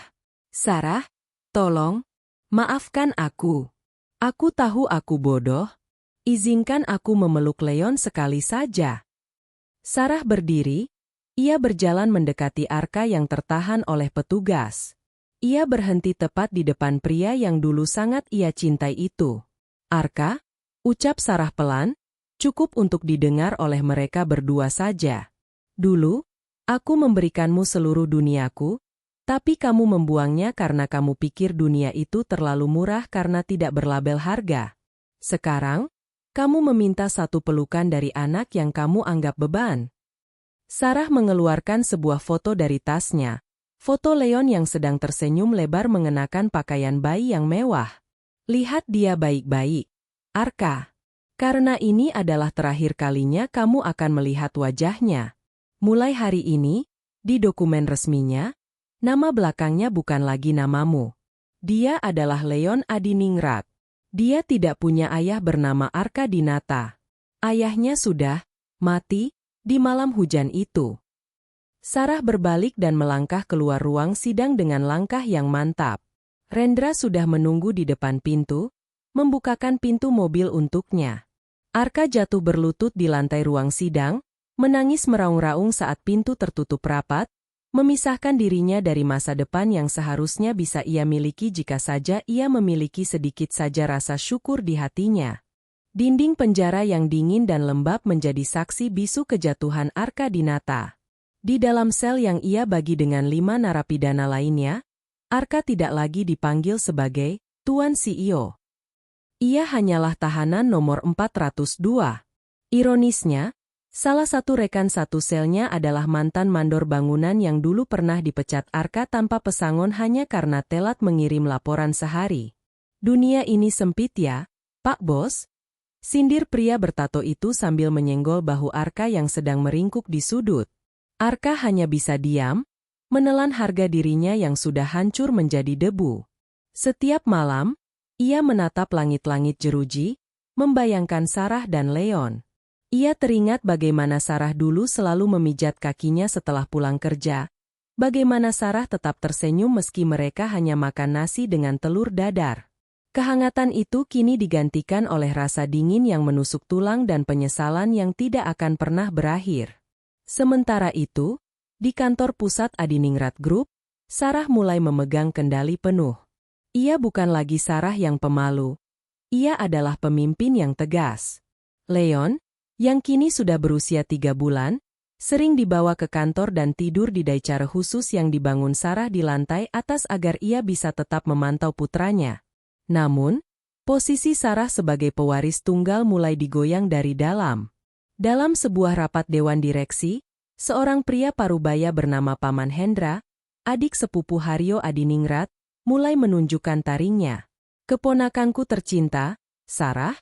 tolong, maafkan aku. Aku tahu aku bodoh. Izinkan aku memeluk Leon sekali saja. Sarah berdiri, ia berjalan mendekati Arka yang tertahan oleh petugas. Ia berhenti tepat di depan pria yang dulu sangat ia cintai itu. Arka, ucap Sarah pelan, cukup untuk didengar oleh mereka berdua saja. Dulu, aku memberikanmu seluruh duniaku, tapi kamu membuangnya karena kamu pikir dunia itu terlalu murah karena tidak berlabel harga. Sekarang, kamu meminta satu pelukan dari anak yang kamu anggap beban. Sarah mengeluarkan sebuah foto dari tasnya. Foto Leon yang sedang tersenyum lebar mengenakan pakaian bayi yang mewah. Lihat dia baik-baik, Arka. Karena ini adalah terakhir kalinya kamu akan melihat wajahnya. Mulai hari ini, di dokumen resminya, nama belakangnya bukan lagi namamu. Dia adalah Leon Adiningrat. Dia tidak punya ayah bernama Arka Dinata. Ayahnya sudah mati di malam hujan itu. Sarah berbalik dan melangkah keluar ruang sidang dengan langkah yang mantap. Rendra sudah menunggu di depan pintu, membukakan pintu mobil untuknya. Arka jatuh berlutut di lantai ruang sidang, menangis meraung-raung saat pintu tertutup rapat, memisahkan dirinya dari masa depan yang seharusnya bisa ia miliki jika saja ia memiliki sedikit saja rasa syukur di hatinya. Dinding penjara yang dingin dan lembab menjadi saksi bisu kejatuhan Arka Dinata. Di dalam sel yang ia bagi dengan 5 narapidana lainnya, Arka tidak lagi dipanggil sebagai Tuan CEO. Ia hanyalah tahanan nomor 402. Ironisnya, salah satu rekan satu selnya adalah mantan mandor bangunan yang dulu pernah dipecat Arka tanpa pesangon hanya karena telat mengirim laporan sehari. Dunia ini sempit ya, Pak Bos? Sindir pria bertato itu sambil menyenggol bahu Arka yang sedang meringkuk di sudut. Arka hanya bisa diam, menelan harga dirinya yang sudah hancur menjadi debu. Setiap malam, ia menatap langit-langit jeruji, membayangkan Sarah dan Leon. Ia teringat bagaimana Sarah dulu selalu memijat kakinya setelah pulang kerja, bagaimana Sarah tetap tersenyum meski mereka hanya makan nasi dengan telur dadar. Kehangatan itu kini digantikan oleh rasa dingin yang menusuk tulang dan penyesalan yang tidak akan pernah berakhir. Sementara itu, di kantor pusat Adiningrat Group, Sarah mulai memegang kendali penuh. Ia bukan lagi Sarah yang pemalu. Ia adalah pemimpin yang tegas. Leon, yang kini sudah berusia 3 bulan, sering dibawa ke kantor dan tidur di daicara khusus yang dibangun Sarah di lantai atas agar ia bisa tetap memantau putranya. Namun, posisi Sarah sebagai pewaris tunggal mulai digoyang dari dalam. Dalam sebuah rapat dewan direksi, seorang pria parubaya bernama Paman Hendra, adik sepupu Haryo Adiningrat, mulai menunjukkan taringnya. Keponakanku tercinta, Sarah,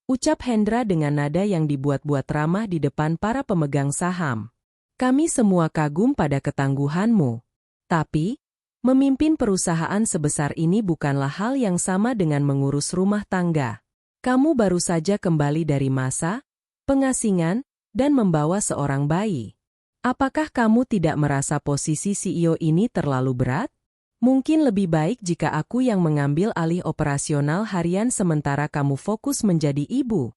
ucap Hendra dengan nada yang dibuat-buat ramah di depan para pemegang saham. Kami semua kagum pada ketangguhanmu. Tapi, memimpin perusahaan sebesar ini bukanlah hal yang sama dengan mengurus rumah tangga. Kamu baru saja kembali dari masa pengasingan dan membawa seorang bayi. Apakah kamu tidak merasa posisi CEO ini terlalu berat? Mungkin lebih baik jika aku yang mengambil alih operasional harian sementara kamu fokus menjadi ibu.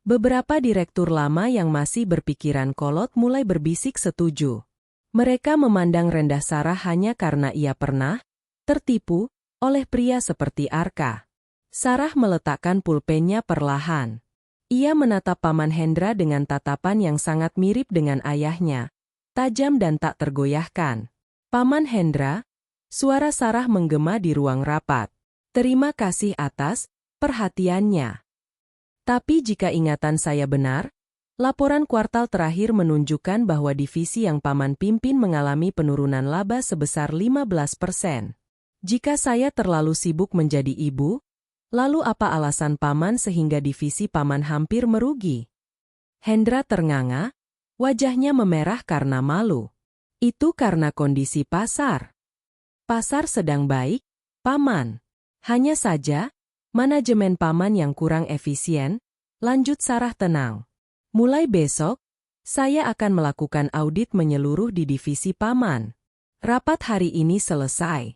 Beberapa direktur lama yang masih berpikiran kolot mulai berbisik setuju. Mereka memandang rendah Sarah hanya karena ia pernah tertipu oleh pria seperti Arka. Sarah meletakkan pulpennya perlahan. Ia menatap Paman Hendra dengan tatapan yang sangat mirip dengan ayahnya, tajam dan tak tergoyahkan. Paman Hendra, suara Sarah menggema di ruang rapat. Terima kasih atas perhatiannya. Tapi jika ingatan saya benar, laporan kuartal terakhir menunjukkan bahwa divisi yang Paman pimpin mengalami penurunan laba sebesar 15%. Jika saya terlalu sibuk menjadi ibu, lalu apa alasan Paman sehingga divisi Paman hampir merugi? Hendra ternganga, wajahnya memerah karena malu. Itu karena kondisi pasar. Pasar sedang baik, Paman. Hanya saja, manajemen Paman yang kurang efisien, lanjut Sarah tenang. Mulai besok, saya akan melakukan audit menyeluruh di divisi Paman. Rapat hari ini selesai.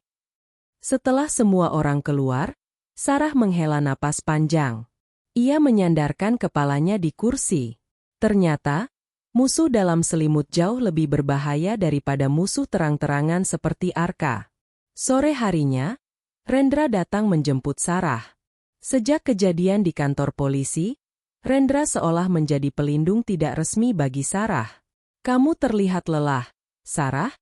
Setelah semua orang keluar, Sarah menghela napas panjang. Ia menyandarkan kepalanya di kursi. Ternyata, musuh dalam selimut jauh lebih berbahaya daripada musuh terang-terangan seperti Arka. Sore harinya, Rendra datang menjemput Sarah. Sejak kejadian di kantor polisi, Rendra seolah menjadi pelindung tidak resmi bagi Sarah. Kamu terlihat lelah, Sarah,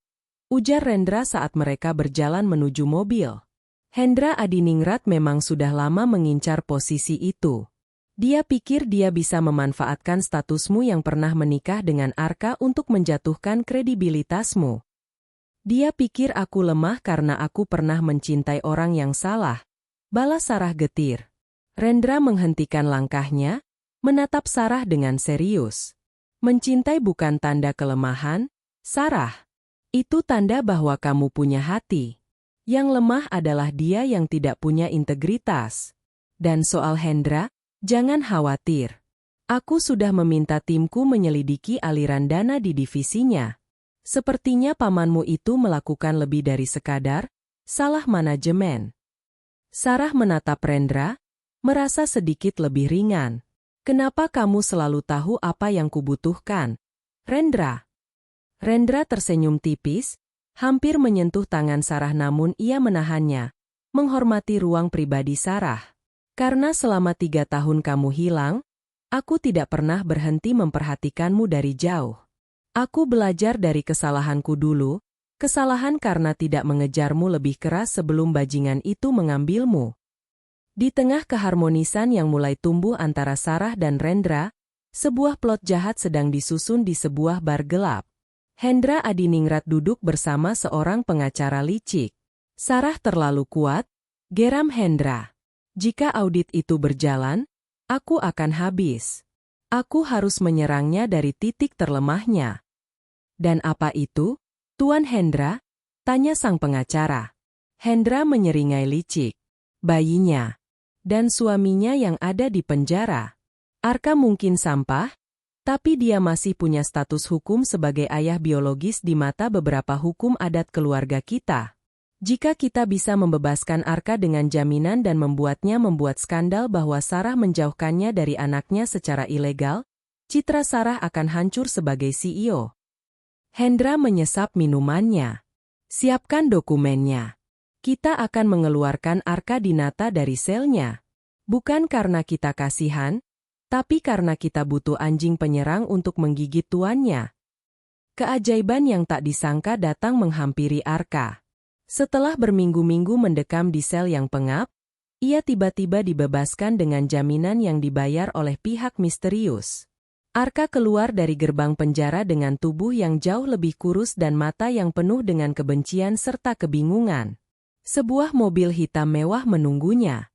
ujar Rendra saat mereka berjalan menuju mobil. Hendra Adiningrat memang sudah lama mengincar posisi itu. Dia pikir dia bisa memanfaatkan statusmu yang pernah menikah dengan Arka untuk menjatuhkan kredibilitasmu. Dia pikir aku lemah karena aku pernah mencintai orang yang salah. Balas Sarah getir. Rendra menghentikan langkahnya, menatap Sarah dengan serius. Mencintai bukan tanda kelemahan, Sarah. Itu tanda bahwa kamu punya hati. Yang lemah adalah dia yang tidak punya integritas. Dan soal Hendra, jangan khawatir. Aku sudah meminta timku menyelidiki aliran dana di divisinya. Sepertinya pamanmu itu melakukan lebih dari sekadar salah manajemen. Sarah menatap Rendra, merasa sedikit lebih ringan. Kenapa kamu selalu tahu apa yang kubutuhkan, Rendra? Rendra tersenyum tipis, hampir menyentuh tangan Sarah namun ia menahannya, menghormati ruang pribadi Sarah. Karena selama 3 tahun kamu hilang, aku tidak pernah berhenti memperhatikanmu dari jauh. Aku belajar dari kesalahanku dulu, kesalahan karena tidak mengejarmu lebih keras sebelum bajingan itu mengambilmu. Di tengah keharmonisan yang mulai tumbuh antara Sarah dan Rendra, sebuah plot jahat sedang disusun di sebuah bar gelap. Hendra Adiningrat duduk bersama seorang pengacara licik. Sarah terlalu kuat, geram Hendra. Jika audit itu berjalan, aku akan habis. Aku harus menyerangnya dari titik terlemahnya. Dan apa itu, Tuan Hendra? Tanya sang pengacara. Hendra menyeringai licik. Bayinya. Dan suaminya yang ada di penjara. Arka mungkin sampah, tapi dia masih punya status hukum sebagai ayah biologis di mata beberapa hukum adat keluarga kita. Jika kita bisa membebaskan Arka dengan jaminan dan membuatnya membuat skandal bahwa Sarah menjauhkannya dari anaknya secara ilegal, citra Sarah akan hancur sebagai CEO. Hendra menyesap minumannya. Siapkan dokumennya. Kita akan mengeluarkan Arka Dinata dari selnya. Bukan karena kita kasihan, tapi karena kita butuh anjing penyerang untuk menggigit tuannya. Keajaiban yang tak disangka datang menghampiri Arka. Setelah berminggu-minggu mendekam di sel yang pengap, ia tiba-tiba dibebaskan dengan jaminan yang dibayar oleh pihak misterius. Arka keluar dari gerbang penjara dengan tubuh yang jauh lebih kurus dan mata yang penuh dengan kebencian serta kebingungan. Sebuah mobil hitam mewah menunggunya.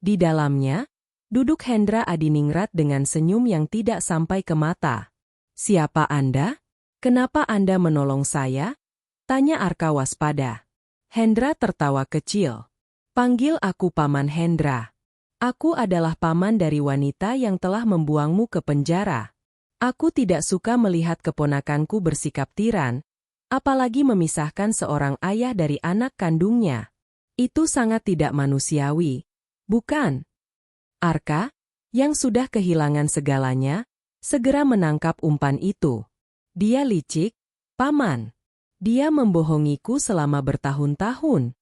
Di dalamnya, duduk Hendra Adiningrat dengan senyum yang tidak sampai ke mata. "Siapa Anda? Kenapa Anda menolong saya?" tanya Arka waspada. Hendra tertawa kecil. "Panggil aku Paman Hendra. Aku adalah paman dari wanita yang telah membuangmu ke penjara. Aku tidak suka melihat keponakanku bersikap tiran, apalagi memisahkan seorang ayah dari anak kandungnya. Itu sangat tidak manusiawi, bukan?" Arka, yang sudah kehilangan segalanya, segera menangkap umpan itu. "Dia licik, Paman. Dia membohongiku selama bertahun-tahun."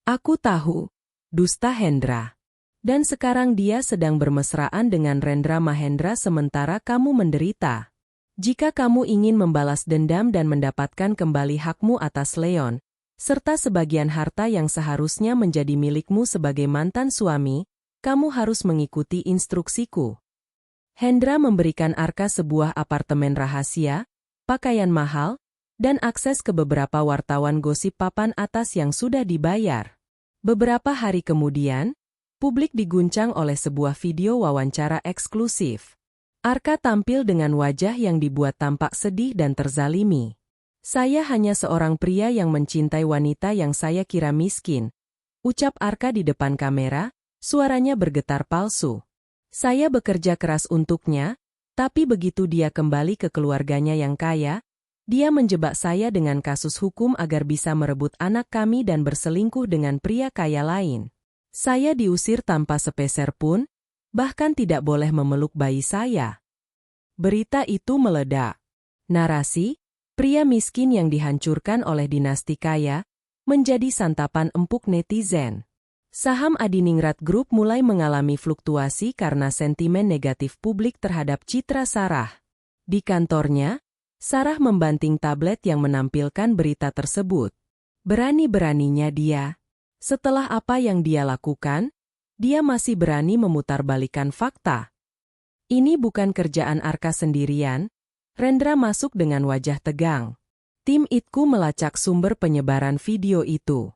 "Aku tahu," dusta Hendra. "Dan sekarang dia sedang bermesraan dengan Rendra Mahendra sementara kamu menderita. Jika kamu ingin membalas dendam dan mendapatkan kembali hakmu atas Leon, serta sebagian harta yang seharusnya menjadi milikmu sebagai mantan suami, kamu harus mengikuti instruksiku." Hendra memberikan Arka sebuah apartemen rahasia, pakaian mahal, dan akses ke beberapa wartawan gosip papan atas yang sudah dibayar. Beberapa hari kemudian, publik diguncang oleh sebuah video wawancara eksklusif. Arka tampil dengan wajah yang dibuat tampak sedih dan terzalimi. "Saya hanya seorang pria yang mencintai wanita yang saya kira miskin," ucap Arka di depan kamera, suaranya bergetar palsu. "Saya bekerja keras untuknya, tapi begitu dia kembali ke keluarganya yang kaya, dia menjebak saya dengan kasus hukum agar bisa merebut anak kami dan berselingkuh dengan pria kaya lain. Saya diusir tanpa sepeser pun, bahkan tidak boleh memeluk bayi saya." Berita itu meledak. Narasi, pria miskin yang dihancurkan oleh dinasti kaya, menjadi santapan empuk netizen. Saham Adiningrat Group mulai mengalami fluktuasi karena sentimen negatif publik terhadap citra Sarah. Di kantornya, Sarah membanting tablet yang menampilkan berita tersebut. Berani-beraninya dia. Setelah apa yang dia lakukan, dia masih berani memutarbalikkan fakta. "Ini bukan kerjaan Arka sendirian," Rendra masuk dengan wajah tegang. "Tim Itku melacak sumber penyebaran video itu.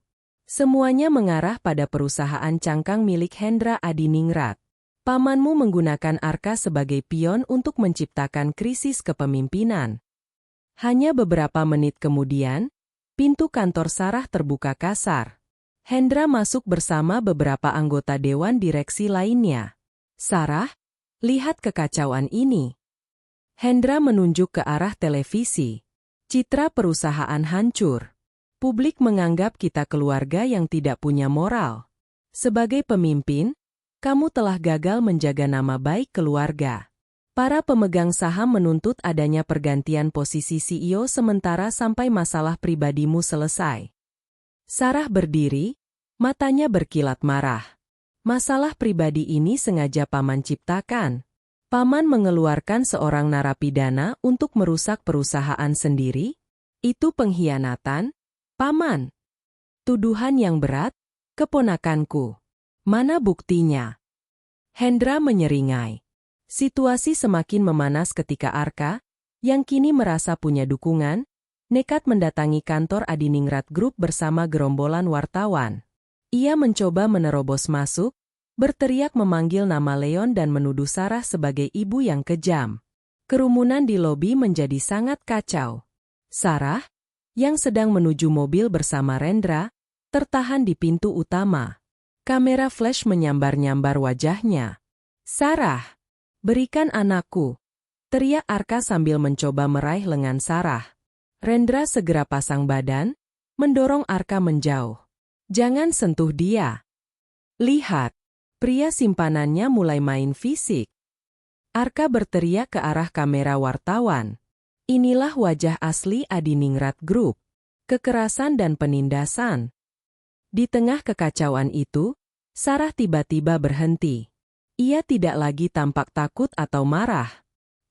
Semuanya mengarah pada perusahaan cangkang milik Hendra Adiningrat. Pamanmu menggunakan Arka sebagai pion untuk menciptakan krisis kepemimpinan." Hanya beberapa menit kemudian, pintu kantor Sarah terbuka kasar. Hendra masuk bersama beberapa anggota dewan direksi lainnya. "Sarah, lihat kekacauan ini." Hendra menunjuk ke arah televisi. "Citra perusahaan hancur. Publik menganggap kita keluarga yang tidak punya moral. Sebagai pemimpin, kamu telah gagal menjaga nama baik keluarga. Para pemegang saham menuntut adanya pergantian posisi CEO sementara sampai masalah pribadimu selesai." Sarah berdiri, matanya berkilat marah. "Masalah pribadi ini sengaja Paman ciptakan. Paman mengeluarkan seorang narapidana untuk merusak perusahaan sendiri? Itu pengkhianatan, Paman." "Tuduhan yang berat, keponakanku. Mana buktinya?" Hendra menyeringai. Situasi semakin memanas ketika Arka, yang kini merasa punya dukungan, nekat mendatangi kantor Adiningrat Group bersama gerombolan wartawan. Ia mencoba menerobos masuk, berteriak memanggil nama Leon dan menuduh Sarah sebagai ibu yang kejam. Kerumunan di lobi menjadi sangat kacau. Sarah, yang sedang menuju mobil bersama Rendra, tertahan di pintu utama. Kamera flash menyambar-nyambar wajahnya. "Sarah, berikan anakku," teriak Arka sambil mencoba meraih lengan Sarah. Rendra segera pasang badan, mendorong Arka menjauh. "Jangan sentuh dia. Lihat, pria simpanannya mulai main fisik." Arka berteriak ke arah kamera wartawan. Inilah wajah asli Adiningrat Group. Kekerasan dan penindasan. Di tengah kekacauan itu, Sarah tiba-tiba berhenti. Ia tidak lagi tampak takut atau marah.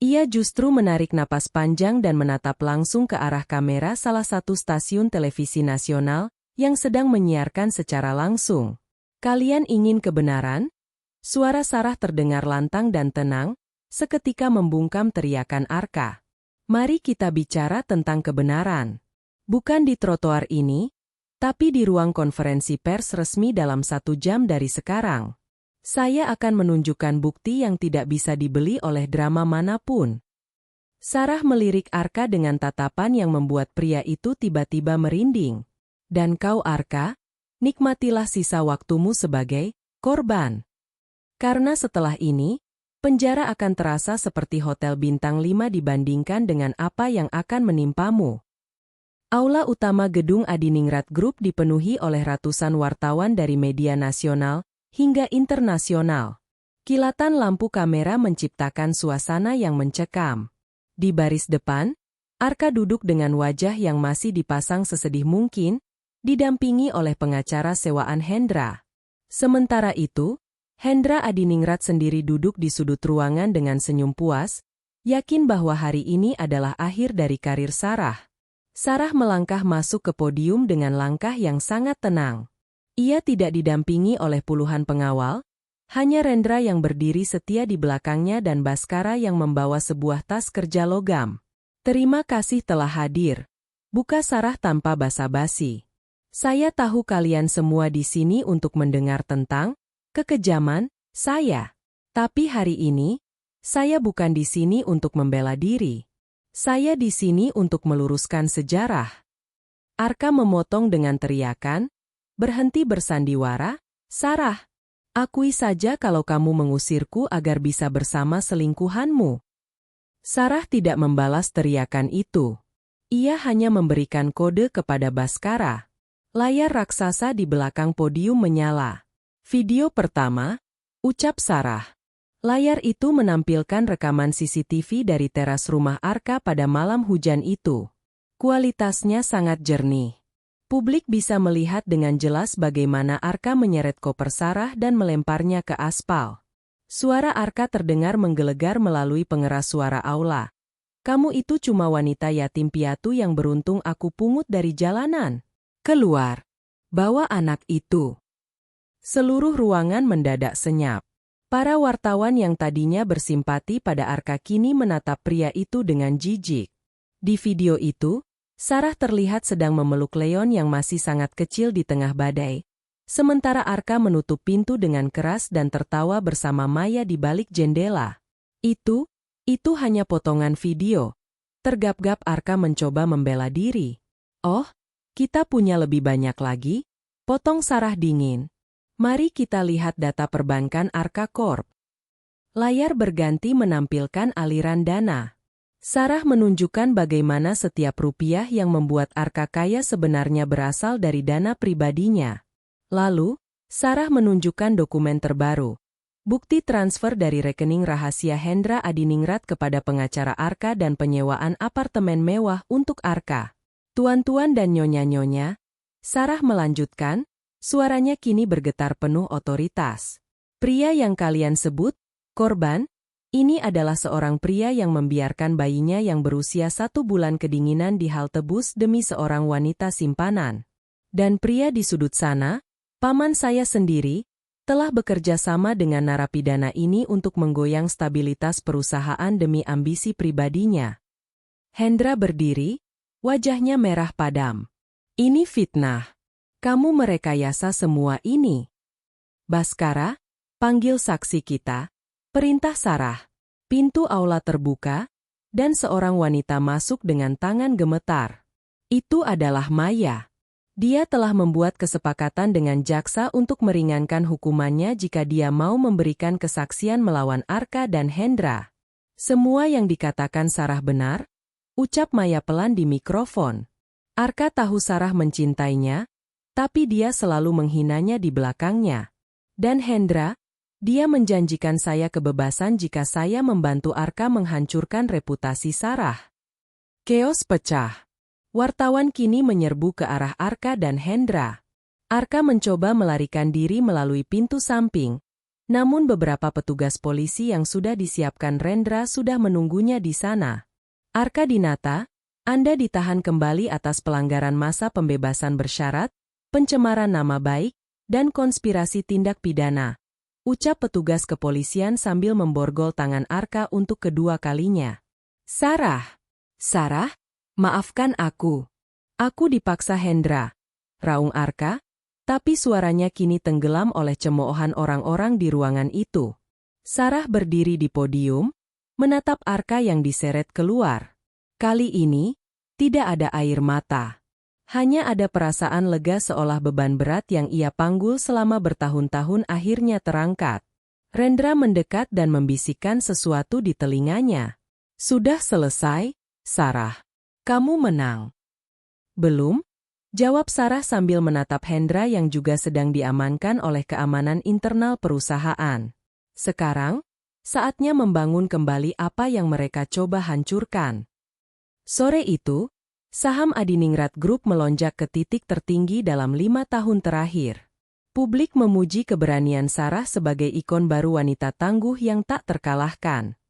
Ia justru menarik napas panjang dan menatap langsung ke arah kamera salah satu stasiun televisi nasional yang sedang menyiarkan secara langsung. "Kalian ingin kebenaran?" Suara Sarah terdengar lantang dan tenang, seketika membungkam teriakan Arka. "Mari kita bicara tentang kebenaran. Bukan di trotoar ini, tapi di ruang konferensi pers resmi dalam 1 jam dari sekarang." Saya akan menunjukkan bukti yang tidak bisa dibeli oleh drama manapun. Sarah melirik Arka dengan tatapan yang membuat pria itu tiba-tiba merinding. Dan kau Arka, nikmatilah sisa waktumu sebagai korban. Karena setelah ini, penjara akan terasa seperti hotel bintang 5 dibandingkan dengan apa yang akan menimpamu. Aula utama gedung Adiningrat Group dipenuhi oleh ratusan wartawan dari media nasional hingga internasional. Kilatan lampu kamera menciptakan suasana yang mencekam. Di baris depan, Arka duduk dengan wajah yang masih dipasang sesedih mungkin, didampingi oleh pengacara sewaan Hendra. Sementara itu, Hendra Adiningrat sendiri duduk di sudut ruangan dengan senyum puas, yakin bahwa hari ini adalah akhir dari karir Sarah. Sarah melangkah masuk ke podium dengan langkah yang sangat tenang. Ia tidak didampingi oleh puluhan pengawal, hanya Rendra yang berdiri setia di belakangnya dan Baskara yang membawa sebuah tas kerja logam. Terima kasih telah hadir. Buka Sarah tanpa basa-basi. Saya tahu kalian semua di sini untuk mendengar tentang kekejaman saya. Tapi hari ini, saya bukan di sini untuk membela diri. Saya di sini untuk meluruskan sejarah. Arka memotong dengan teriakan, berhenti bersandiwara, Sarah, akui saja kalau kamu mengusirku agar bisa bersama selingkuhanmu. Sarah tidak membalas teriakan itu. Ia hanya memberikan kode kepada Baskara. Layar raksasa di belakang podium menyala. Video pertama, ucap Sarah. Layar itu menampilkan rekaman CCTV dari teras rumah Arka pada malam hujan itu. Kualitasnya sangat jernih. Publik bisa melihat dengan jelas bagaimana Arka menyeret koper Sarah dan melemparnya ke aspal. Suara Arka terdengar menggelegar melalui pengeras suara aula. Kamu itu cuma wanita yatim piatu yang beruntung aku pungut dari jalanan. Keluar. Bawa anak itu. Seluruh ruangan mendadak senyap. Para wartawan yang tadinya bersimpati pada Arka kini menatap pria itu dengan jijik. Di video itu, Sarah terlihat sedang memeluk Leon yang masih sangat kecil di tengah badai. Sementara Arka menutup pintu dengan keras dan tertawa bersama Maya di balik jendela. Itu hanya potongan video. Tergap-gap Arka mencoba membela diri. Oh, kita punya lebih banyak lagi? Potong Sarah dingin. Mari kita lihat data perbankan Arka Corp. Layar berganti menampilkan aliran dana. Sarah menunjukkan bagaimana setiap rupiah yang membuat Arka kaya sebenarnya berasal dari dana pribadinya. Lalu, Sarah menunjukkan dokumen terbaru. Bukti transfer dari rekening rahasia Hendra Adiningrat kepada pengacara Arka dan penyewaan apartemen mewah untuk Arka. Tuan-tuan dan nyonya-nyonya, Sarah melanjutkan, suaranya kini bergetar penuh otoritas. Pria yang kalian sebut, korban, ini adalah seorang pria yang membiarkan bayinya yang berusia 1 bulan kedinginan di halte bus demi seorang wanita simpanan. Dan pria di sudut sana, paman saya sendiri, telah bekerja sama dengan narapidana ini untuk menggoyang stabilitas perusahaan demi ambisi pribadinya. Hendra berdiri, wajahnya merah padam. Ini fitnah. Kamu merekayasa semua ini. Baskara, panggil saksi kita. Perintah Sarah. Pintu aula terbuka, dan seorang wanita masuk dengan tangan gemetar. Itu adalah Maya. Dia telah membuat kesepakatan dengan jaksa untuk meringankan hukumannya jika dia mau memberikan kesaksian melawan Arka dan Hendra. Semua yang dikatakan Sarah benar, ucap Maya pelan di mikrofon. Arka tahu Sarah mencintainya, tapi dia selalu menghinanya di belakangnya. Dan Hendra, dia menjanjikan saya kebebasan jika saya membantu Arka menghancurkan reputasi Sarah. Keos pecah. Wartawan kini menyerbu ke arah Arka dan Hendra. Arka mencoba melarikan diri melalui pintu samping, namun beberapa petugas polisi yang sudah disiapkan Rendra sudah menunggunya di sana. Arka Dinata, Anda ditahan kembali atas pelanggaran masa pembebasan bersyarat, pencemaran nama baik, dan konspirasi tindak pidana, ucap petugas kepolisian sambil memborgol tangan Arka untuk kedua kalinya. Sarah, maafkan aku. Aku dipaksa Hendra. Raung Arka, Tapi suaranya kini tenggelam oleh cemoohan orang-orang di ruangan itu. Sarah berdiri di podium, menatap Arka yang diseret keluar. Kali ini, tidak ada air mata. Hanya ada perasaan lega seolah beban berat yang ia panggul selama bertahun-tahun akhirnya terangkat. Rendra mendekat dan membisikkan sesuatu di telinganya. Sudah selesai, Sarah. Kamu menang. Belum? Jawab Sarah sambil menatap Hendra yang juga sedang diamankan oleh keamanan internal perusahaan. Sekarang, saatnya membangun kembali apa yang mereka coba hancurkan. Sore itu, saham Adiningrat Group melonjak ke titik tertinggi dalam 5 tahun terakhir. Publik memuji keberanian Sarah sebagai ikon baru wanita tangguh yang tak terkalahkan.